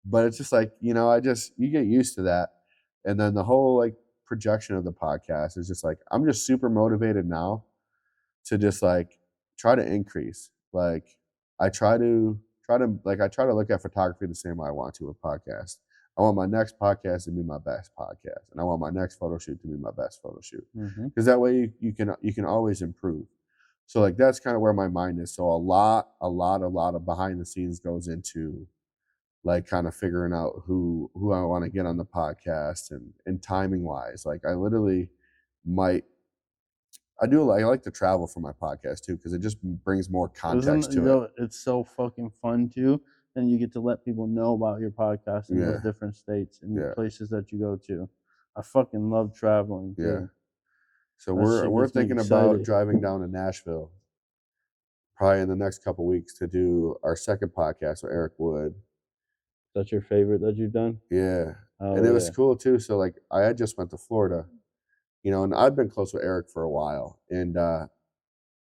But it's just like, you know, you get used to that. And then the whole like projection of the podcast is just like, I'm just super motivated now to just like try to increase. Like I try to look at photography the same way I want to with podcasts. I want my next podcast to be my best podcast, and I want my next photo shoot to be my best photo shoot. Because that way you can always improve. So like that's kind of where my mind is. So a lot of behind the scenes goes into like kind of figuring out who I want to get on the podcast and timing wise. Like I like to travel for my podcast too, because it just brings more context to it. It's so fucking fun too. And you get to let people know about your podcast in those different states and places that you go to. I fucking love traveling too. Yeah. So we're thinking about driving down to Nashville probably in the next couple of weeks to do our second podcast with Eric Wood. That's your favorite that you've done? Yeah. And it was cool too. So like I had just went to Florida, you know, and I've been close with Eric for a while. And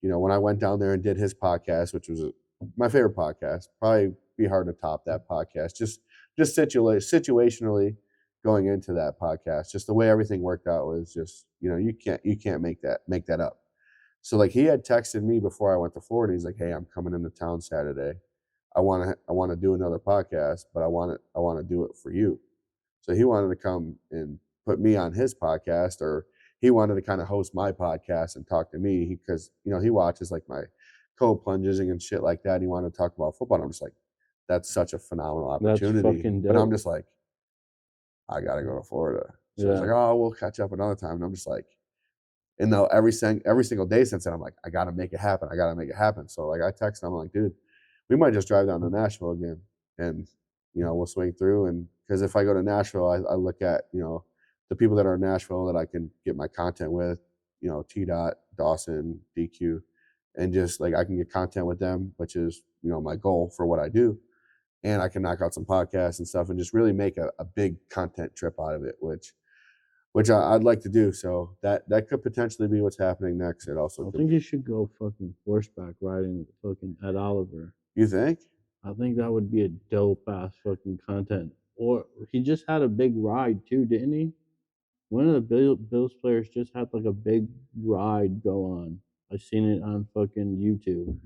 you know, when I went down there and did his podcast, which was my favorite podcast, probably be hard to top that podcast. Just situationally going into that podcast, just the way everything worked out was just, you know, you can't make that up. So like he had texted me before I went to Florida. He's like, hey, I'm coming into town Saturday. I want to do another podcast, but I want to do it for you. So he wanted to come and put me on his podcast, or he wanted to kind of host my podcast and talk to me because, you know, he watches like my cold plunges and shit like that. He wanted to talk about football. And I'm just like, that's such a phenomenal opportunity. That's fucking dope. But I'm just like, I got to go to Florida. So it's like, oh, we'll catch up another time. And I'm just like, and though every single day since then, I'm like, I got to make it happen. So like I text him, I'm like, dude, we might just drive down to Nashville again and, you know, we'll swing through. And because if I go to Nashville, I look at, you know, the people that are in Nashville that I can get my content with, you know, T Dot, Dawson, DQ, and just like I can get content with them, which is, you know, my goal for what I do. And I can knock out some podcasts and stuff and just really make a big content trip out of it, which I'd like to do. So that could potentially be what's happening next. It also I think you should go fucking horseback riding with fucking Ed Oliver. You think? I think that would be a dope ass fucking content. Or he just had a big ride too, didn't he? One of the Bills players just had like a big ride go on. I seen it on fucking YouTube.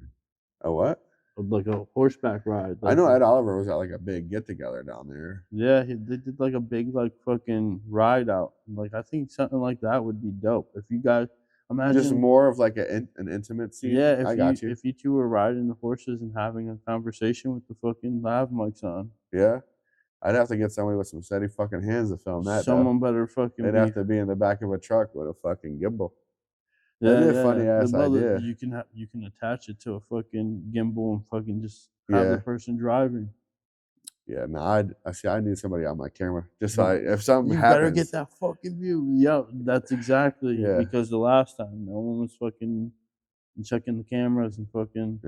A what? Like a horseback ride. I know Ed Oliver was at like a big get together down there. Yeah, they did like a big like fucking ride out. Like I think something like that would be dope. If you guys imagine just more of like an intimate scene. Yeah, I got you. If you two were riding the horses and having a conversation with the fucking lav mics on. Yeah. I'd have to get somebody with some steady fucking hands to film that. Someone better fucking. They'd have to be in the back of a truck with a fucking gimbal. That'd be a funny ass idea. You can attach it to a fucking gimbal and fucking just have the person driving. Yeah, no, I need somebody on my camera. Just so if something happens. You better get that fucking view. Yeah, that's exactly because the last time no one was fucking checking the cameras and fucking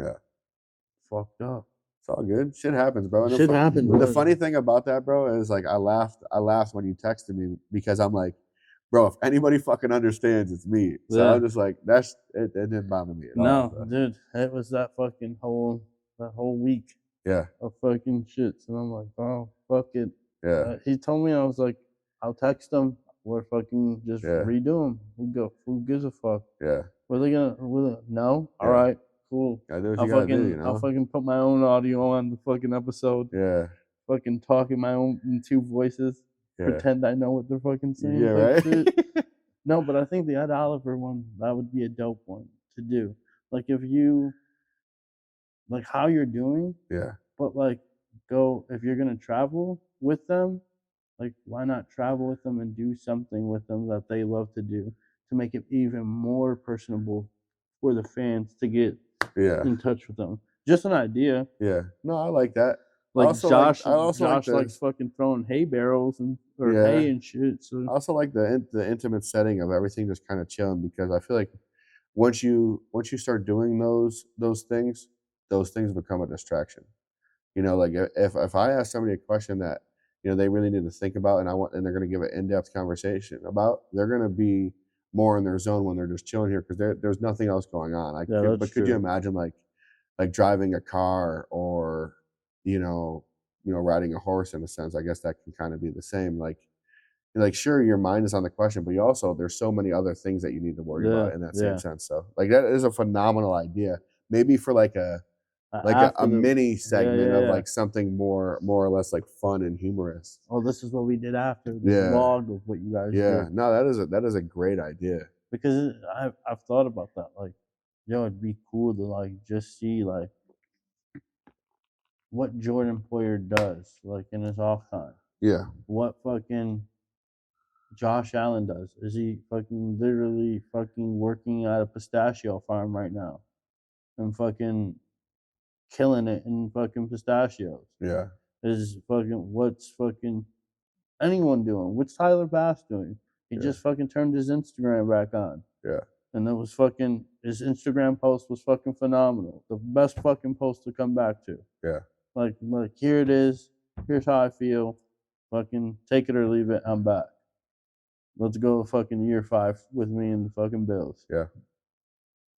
fucked up. It's all good. Shit happens, bro. Shit happens. The funny thing about that, bro, is like I laughed when you texted me because I'm like, bro, if anybody fucking understands, it's me. So I'm just like, it didn't bother me at all. No, dude, it was that whole week. Yeah. Of fucking shits. And I'm like, oh, fuck it. Yeah. He told me, I was like, I'll text him. We're fucking just redo them. Who gives a fuck? Yeah. Were they gonna no? All right, cool. I'll fucking put my own audio on the fucking episode. Yeah. Fucking talk in my own in two voices. Yeah. Pretend I know what they're fucking saying. Yeah, right? No, but I think the Ed Oliver one, that would be a dope one to do. Like if you like how you're doing. Yeah. But like if you're gonna travel with them, like why not travel with them and do something with them that they love to do to make it even more personable for the fans to get in touch with them. Just an idea. Yeah. No, I like that. Like Josh likes fucking throwing hay barrels or hay and shit. So I also like the intimate setting of everything just kind of chilling because I feel like once you start doing those things become a distraction. You know, like if I ask somebody a question that, you know, they really need to think about and they're going to give an in-depth conversation about, they're going to be more in their zone when they're just chilling here because there's nothing else going on. But could you imagine like driving a car or, you know, riding a horse in a sense? I guess that can kind of be the same. Like sure, your mind is on the question, but there's so many other things that you need to worry about in that same sense. So like that is a phenomenal idea. Maybe for like a mini segment of like something more or less like fun and humorous. Oh, this is what we did after the vlog of what you guys did. Yeah, no, that is a great idea. Because I've thought about that. Like, it'd be cool to like just see like what Jordan Poyer does like in his off time. Yeah. What fucking Josh Allen does. Is he fucking literally fucking working at a pistachio farm right now and fucking killing it in fucking pistachios? Yeah. What's fucking anyone doing? What's Tyler Bass doing? He just fucking turned his Instagram back on. Yeah. And it was fucking his Instagram post was fucking phenomenal. The best fucking post to come back to. Yeah. Like here it is. Here's how I feel. Fucking take it or leave it. I'm back. Let's go fucking year 5 with me and the fucking Bills. Yeah.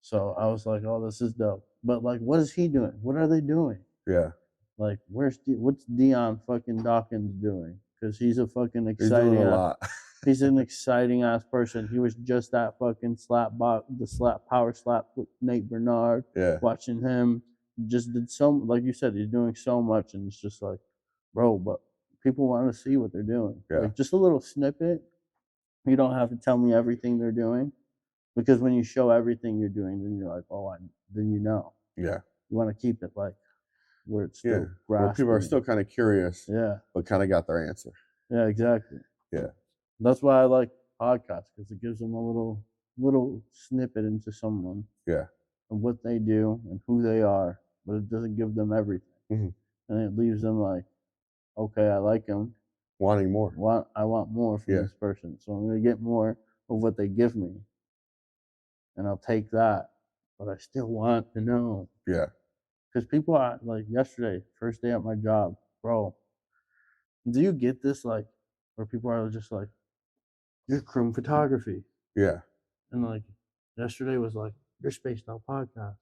So I was like, oh, this is dope. But like, what is he doing? What are they doing? Yeah. Like, what's Dion fucking Dawkins doing? Because he's a fucking exciting. He's doing a lot. He's an exciting ass person. He was just that fucking power slap with Nate Bernard. Yeah. Watching him, just did so, like you said, he's doing so much, and it's just like, bro, but people want to see what they're doing. Yeah. Like just a little snippet. You don't have to tell me everything they're doing, because when you show everything you're doing, then you're like, oh, then you know. Yeah. You want to keep it like where it's still where people are still kind of curious. Yeah. But kind of got their answer. Yeah, exactly. Yeah. That's why I like podcasts, because it gives them a little snippet into someone. Yeah. And what they do and who they are, but it doesn't give them everything. Mm-hmm. And it leaves them like, okay, I like him. wanting more. I want more from this person, so I'm gonna get more of what they give me, and I'll take that. But I still want to know. Yeah. Because people are like yesterday, first day at my job, bro. Do you get this like where people are just like, "You're Croom photography," Yeah. and like yesterday was like, "You're SpacedOut Podcast,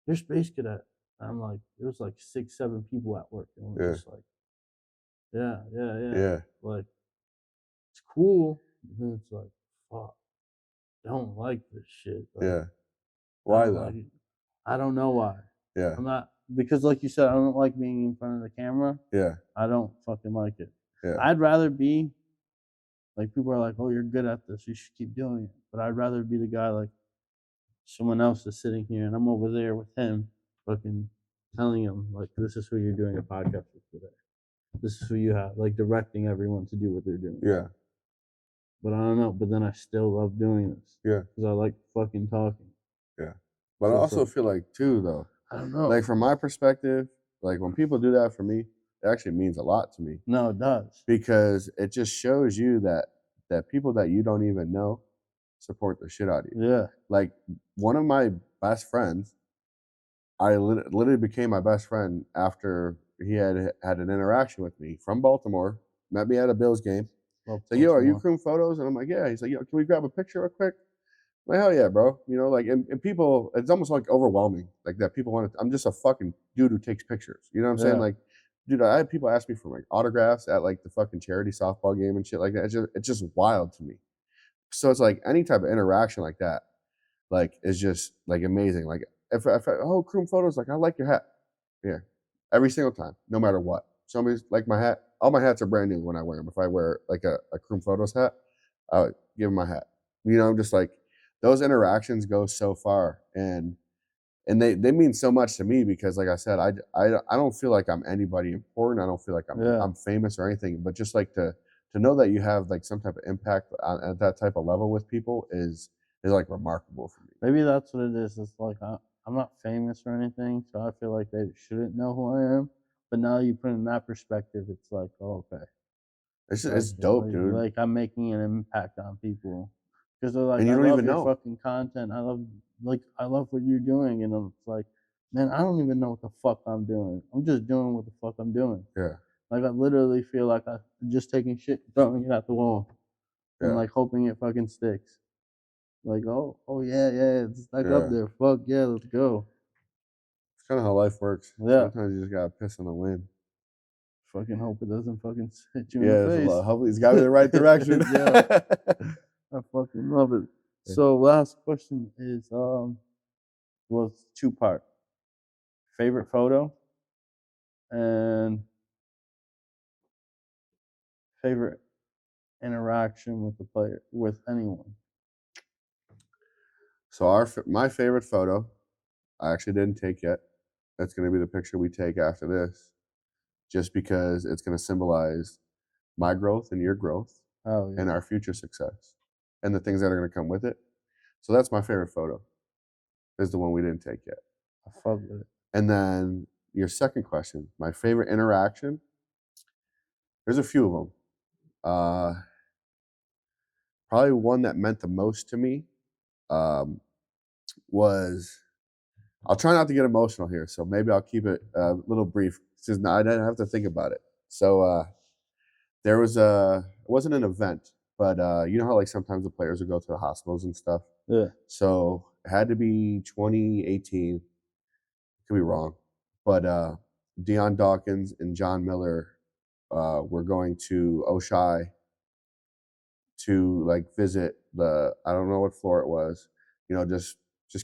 you're Space Cadet." And I'm like, it was like 6, 7 people at work, and we're just like, yeah, like it's cool. But then it's like, fuck, don't like this shit. Like, Why though? I don't know why. Yeah. I'm not, because like you said, I don't like being in front of the camera. Yeah. I don't fucking like it. Yeah. I'd rather be like, people are like, "Oh, you're good at this, you should keep doing it." But I'd rather be the guy like someone else is sitting here and I'm over there with him, fucking telling him like, "This is who you're doing a podcast with today. This is who you have," like directing everyone to do what they're doing. Yeah. But I don't know. But then I still love doing this. Yeah. Because I like fucking talking. Yeah. But So I also feel like too though, I don't know. like from my perspective, like when people do that for me, it actually means a lot to me. No, it does. Because it just shows you that people that you don't even know support the shit out of you. Yeah. Like one of my best friends, I literally became my best friend after he had an interaction with me from Baltimore, met me at a Bills game. So, "Yo, are you Croom Photos?" And I'm like, "Yeah." He's like, "Yo, can we grab a picture real quick?" I'm like, "Hell yeah, bro." You know, like, and people, it's almost like overwhelming. Like that people want to, I'm just a fucking dude who takes pictures. You know what I'm saying? Like, dude, I had people ask me for like autographs at like the fucking charity softball game and shit like that. It's just wild to me. So it's like any type of interaction like that, like, is just like amazing. Like if oh, Croom Photos, like, I like your hat. Yeah. Every single time, no matter what. Somebody's like my hat. All my hats are brand new when I wear them. If I wear like a Croom Photos hat, I would give them my hat. You know, I'm just like, those interactions go so far, and they mean so much to me because, like I said, I don't feel like I'm anybody important. I don't feel like I'm famous or anything. But just like to know that you have like some type of impact at that type of level with people is like remarkable for me. Maybe that's what it is. It's like I'm not famous or anything, so I feel like they shouldn't know who I am. But now you put it in that perspective, it's like, oh, okay. It's like, it's dope, dude. Like I'm making an impact on people because they're like, and you don't I love even your know fucking content. I love what you're doing, and it's like, man, I don't even know what the fuck I'm doing. I'm just doing what the fuck I'm doing. Yeah. Like I literally feel like I'm just taking shit, throwing it at the wall, and like hoping it fucking sticks. Like, oh yeah, it's stuck up there. Fuck yeah, let's go. It's kind of how life works. Yeah. Sometimes you just gotta piss in the wind. Fucking hope it doesn't fucking hit you in the face. Hopefully it's got me in the right direction. Yeah. I fucking love it. So last question is well, it's 2-part. Favorite photo and favorite interaction with the player, with anyone. So my favorite photo, I actually didn't take yet. That's going to be the picture we take after this, just because it's going to symbolize my growth and your growth and our future success and the things that are going to come with it. So that's my favorite photo, is the one we didn't take yet. I fuck with it. And then your second question, my favorite interaction, there's a few of them. Probably one that meant the most to me was, I'll try not to get emotional here, so maybe I'll keep it a little brief. I didn't have to think about it. So there was it wasn't an event, but you know how like sometimes the players would go to the hospitals and stuff? Yeah. So it had to be 2018. Could be wrong. But Dion Dawkins and John Miller were going to Oshai to like visit I don't know what floor it was, you know, just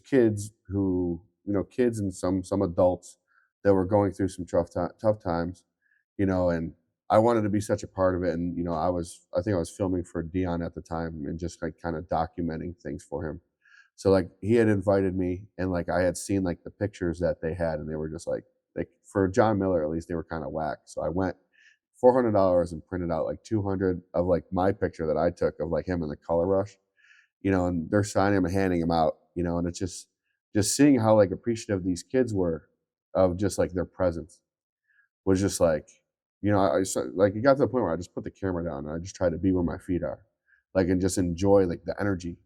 kids who, you know, kids and some adults that were going through some tough times, you know, and I wanted to be such a part of it. And, you know, I think I was filming for Dion at the time and just like kind of documenting things for him. So like he had invited me, and like I had seen like the pictures that they had, and they were just like for John Miller, at least, they were kind of whack. So I went $400 and printed out like 200 of like my picture that I took of like him in the color rush, you know, and they're signing him and handing him out, you know, and it's just seeing how like appreciative these kids were of just like their presence was just like, you know, like it got to the point where I just put the camera down and I just tried to be where my feet are, like, and just enjoy like the energy,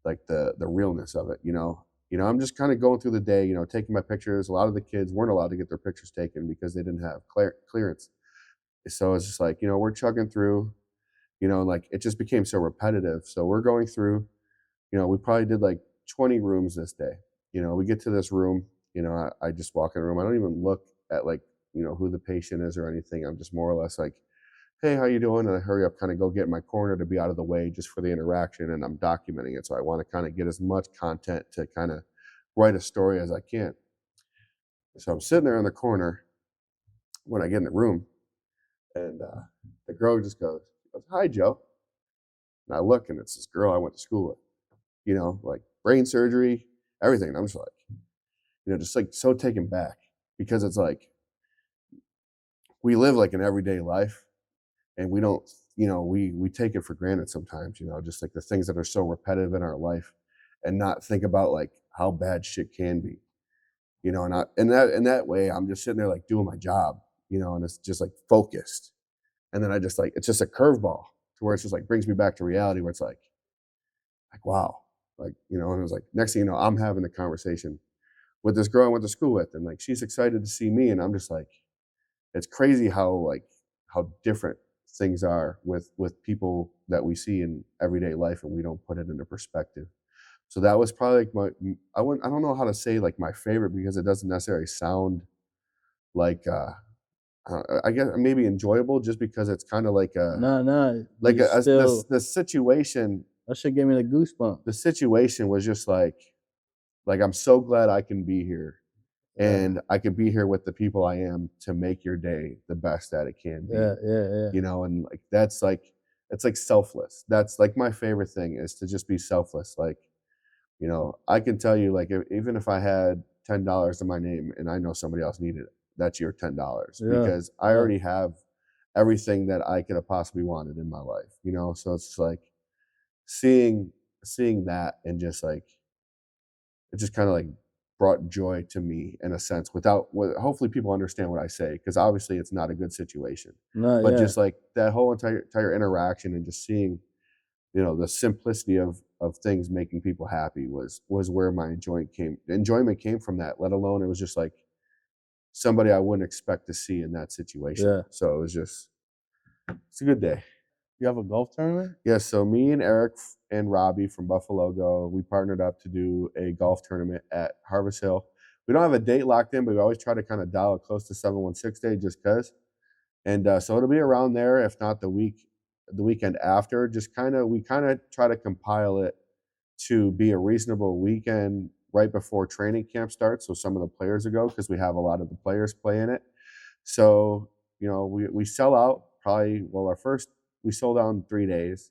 like the realness of it, you know. I'm just kind of going through the day, you know, taking my pictures. A lot of the kids weren't allowed to get their pictures taken because they didn't have clearance. So it's just like, you know, we're chugging through, you know, like it just became so repetitive. So we're going through, you know, we probably did like 20 rooms this day. You know, we get to this room, you know, I just walk in the room. I don't even look at like, you know, who the patient is or anything. I'm just more or less like, hey, how you doing? And I hurry up, kind of go get in my corner to be out of the way just for the interaction, and I'm documenting it. So I want to kind of get as much content to kind of write a story as I can. So I'm sitting there in the corner when I get in the room, and the girl just goes, hi, Joe. And I look, and it's this girl I went to school with, you know, like brain surgery, everything. And I'm just like, you know, just like so taken back, because it's like we live like an everyday life, and we don't, you know, we take it for granted sometimes, you know, just like the things that are so repetitive in our life, and not think about like how bad shit can be, you know. And in that way, I'm just sitting there like doing my job, you know, and it's just like focused. And then I just like, it's just a curveball to where it's just like brings me back to reality, where it's like wow, like, you know. And it was like, next thing you know, I'm having a conversation with this girl I went to school with, and like she's excited to see me, and I'm just like, it's crazy how different things are with people that we see in everyday life, and we don't put it into perspective. So that was probably like I don't know how to say like my favorite, because it doesn't necessarily sound like I guess maybe enjoyable, just because it's kind of like the situation. That shit gave me the goosebumps. The situation was just like I'm so glad I can be here. And I could be here with the people I am to make your day the best that it can be. Yeah. You know, and like that's like, it's like selfless. That's like my favorite thing, is to just be selfless. Like, you know, I can tell you, like, even if I had $10 to my name and I know somebody else needed it, that's your $10, because I already have everything that I could have possibly wanted in my life. You know, so it's like seeing that, and just like it just kind of like brought joy to me in a sense, hopefully people understand what I say, because obviously it's not a good situation. Just like that whole entire interaction, and just seeing, you know, the simplicity of things making people happy was where my enjoyment came from that, let alone it was just like somebody I wouldn't expect to see in that situation. Yeah. So it was just, it's a good day. You have a golf tournament? Yeah, so me and Eric and Robbie from Buffalo we partnered up to do a golf tournament at Harvest Hill. We don't have a date locked in, but we always try to kind of dial it close to 716 day, just because. And so it'll be around there, if not the weekend after. We kind of try to compile it to be a reasonable weekend right before training camp starts, so some of the players will go, because we have a lot of the players play in it. So, you know, we sell out probably, we sold out in 3 days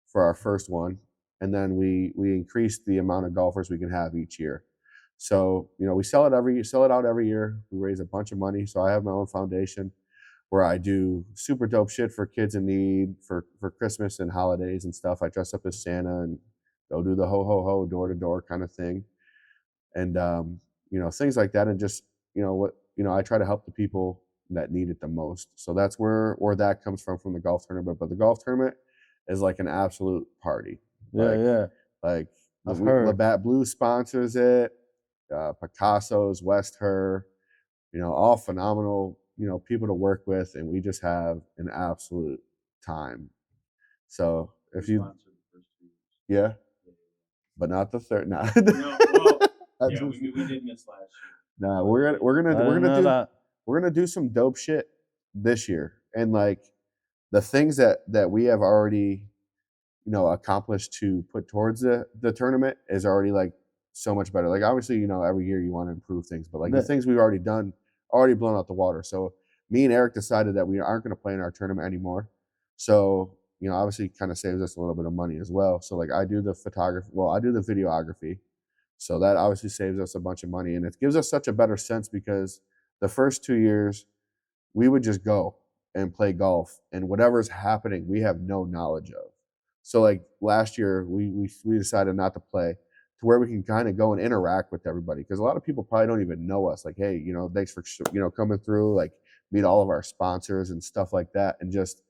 for our first one, and then we increased the amount of golfers we can have each year. So, you know, we sell it out every year. We raise a bunch of money. So I have my own foundation where I do super dope shit for kids in need for Christmas and holidays and stuff. I dress up as Santa and go do the ho ho ho door to door kind of thing, and you know, things like that. And just, you know, I try to help the people that need it the most. So that's where that comes from the golf tournament. But the golf tournament is like an absolute party. Like Labatt Blue sponsors it, Picasso's, West Her, you know, all phenomenal, you know, people to work with, and we just have an absolute time. So if you, yeah, but not the third. Nah. We did miss last year. Nah, we're gonna do some dope shit this year, and like the things that we have already, you know, accomplished to put towards the tournament is already like so much better. Like obviously, you know, every year you want to improve things, but like the things we've already done, already blown out the water. So me and Eric decided that we aren't going to play in our tournament anymore. So, you know, obviously kind of saves us a little bit of money as well. So like I do the videography. So that obviously saves us a bunch of money, and it gives us such a better sense, because the first 2 years we would just go and play golf, and whatever's happening, we have no knowledge of. So like last year we decided not to play, to where we can kind of go and interact with everybody, because a lot of people probably don't even know us. Like, hey, you know, thanks for, you know, coming through. Like meet all of our sponsors and stuff like that, and just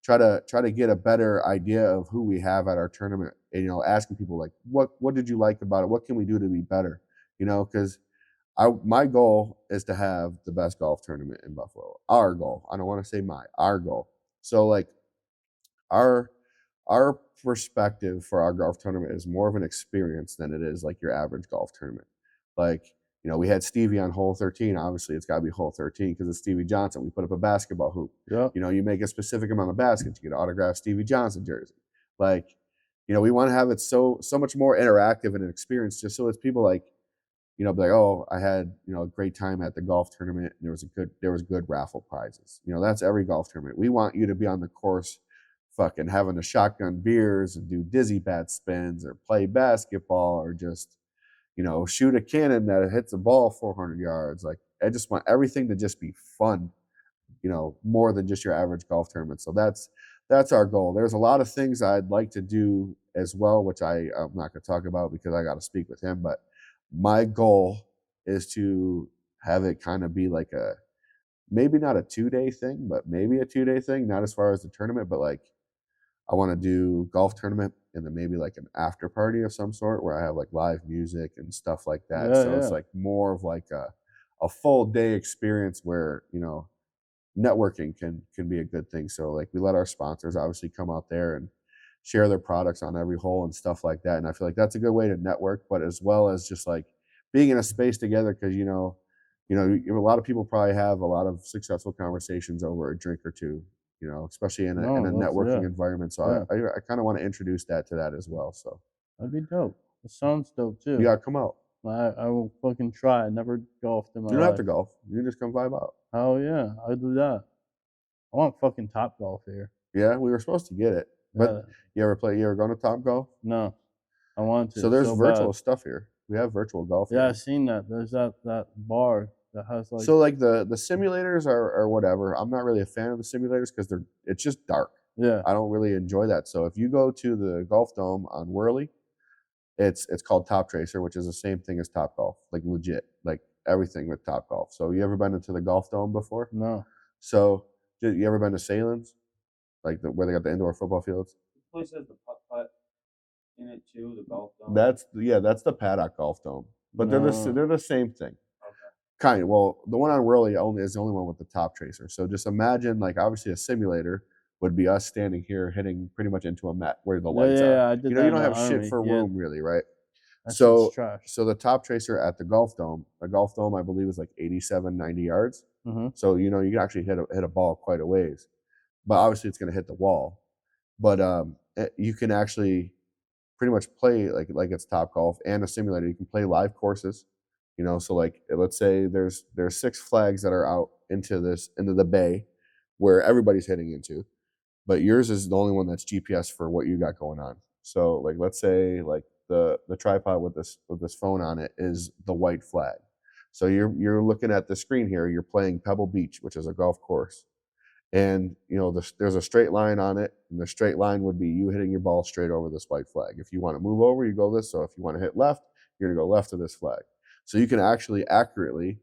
try to get a better idea of who we have at our tournament. And, asking people like, what did you like about it? What can we do to be better? Because my goal is to have the best golf tournament in Buffalo. Our goal. I don't want to say our goal. So like our perspective for our golf tournament is more of an experience than it is like your average golf tournament. Like, we had Stevie on hole 13. Obviously, it's got to be hole 13 because it's Stevie Johnson. We put up a basketball hoop. Yep. You make a specific amount of baskets, you get an autographed Stevie Johnson jersey. Like, we want to have it so much more interactive and an experience, just so it's people like, be like, oh, I had, a great time at the golf tournament. And there was good raffle prizes. That's every golf tournament. We want you to be on the course fucking having a shotgun beers and do dizzy bat spins or play basketball or just, shoot a cannon that hits a ball 400 yards. Like, I just want everything to just be fun, more than just your average golf tournament. So that's our goal. There's a lot of things I'd like to do as well, which I'm not going to talk about because I got to speak with him. But my goal is to have it kind of be like maybe not a 2-day thing, but maybe a 2-day thing, not as far as the tournament, but like I want to do golf tournament and then maybe like an after party of some sort where I have like live music and stuff like that. Yeah, so it's like more of like a full day experience where, networking can be a good thing. So like we let our sponsors obviously come out there and share their products on every hole and stuff like that. And I feel like that's a good way to network, but as well as just like being in a space together because, a lot of people probably have a lot of successful conversations over a drink or two, especially in a networking environment. So I kind of want to introduce that to that as well. So that'd be dope. It sounds dope too. You gotta come out. I will fucking try. I never golfed in my life. You don't have to golf. You can just come vibe out. Oh yeah, I'll do that. I want fucking Top Golf here. Yeah, we were supposed to get it. But you ever gone to Top Golf? No. I want to. So there's virtual stuff here. We have virtual golf. Yeah, I've seen that. There's that bar that has like. So like the simulators are whatever. I'm not really a fan of the simulators because it's just dark. Yeah. I don't really enjoy that. So if you go to the Golf Dome on Whirly, it's called Top Tracer, which is the same thing as Top Golf, like legit, like everything with Top Golf. So you ever been into the Golf Dome before? No. So you ever been to Salem's, like where they got the indoor football fields? This place has the putt in it too, the Golf Dome. That's the Paddock Golf Dome, but they're the same thing. Okay. Kind of. Well, the one on Whirly is the only one with the Top Tracer. So just imagine, like, obviously a simulator would be us standing here hitting pretty much into a mat where the lights are. I did that. You don't have shit for room really, right? That So trash. so the Top Tracer at the Golf Dome, I believe is like 87, 90 yards. Mm-hmm. So you can actually hit a ball quite a ways, but obviously it's going to hit the wall. But you can actually pretty much play like it's Top Golf and a simulator. You can play live courses, So like let's say there's 6 flags that are out into the bay where everybody's hitting into, but yours is the only one that's GPS for what you got going on. So like let's say like the tripod with this phone on it is the white flag. So you're looking at the screen here. You're playing Pebble Beach, which is a golf course, and there's a straight line on it, and the straight line would be you hitting your ball straight over this white flag. If you want to move over, you go this. So if you want to hit left, you're gonna go left of this flag. So you can actually accurately,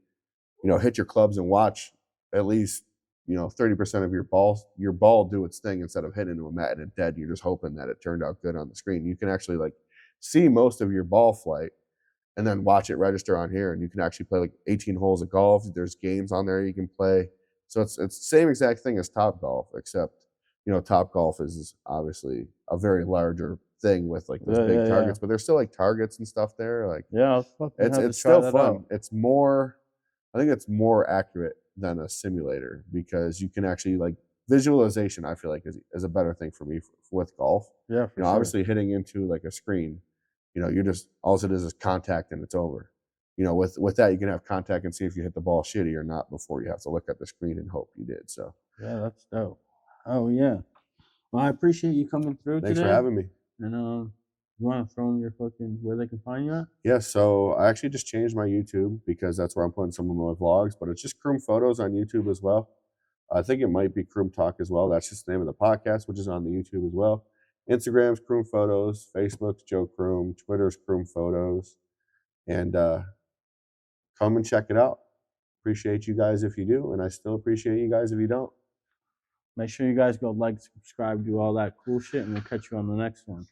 hit your clubs and watch at least 30% of your ball do its thing instead of hitting into a mat and it dead. You're just hoping that it turned out good on the screen. You can actually like see most of your ball flight and then watch it register on here, and you can actually play like 18 holes of golf. There's games on there you can play. So it's the same exact thing as Top Golf, except Top Golf is obviously a very larger thing with like those big targets, but there's still like targets and stuff there. Like it's still fun. It's more, I think it's more accurate than a simulator because you can actually like visualization. I feel like is a better thing for me with golf. Yeah, for sure. Obviously hitting into like a screen. You're just all it is contact and it's over. With that you can have contact and see if you hit the ball shitty or not before you have to look at the screen and hope you did. So yeah, that's dope. Oh yeah. Well, I appreciate you coming through today. Thanks for having me. And you want to throw them your fucking where they can find you at? Yeah, so I actually just changed my YouTube because that's where I'm putting some of my vlogs, but it's just Croom Photos on YouTube as well. I think it might be Croom Talk as well. That's just the name of the podcast, which is on the YouTube as well. Instagram's Croom Photos, Facebook's Joe Croom, Twitter's Croom Photos, and come and check it out. appreciate you guys if you do, and I still appreciate you guys if you don't. Make sure you guys go like, subscribe, do all that cool shit, and we'll catch you on the next one.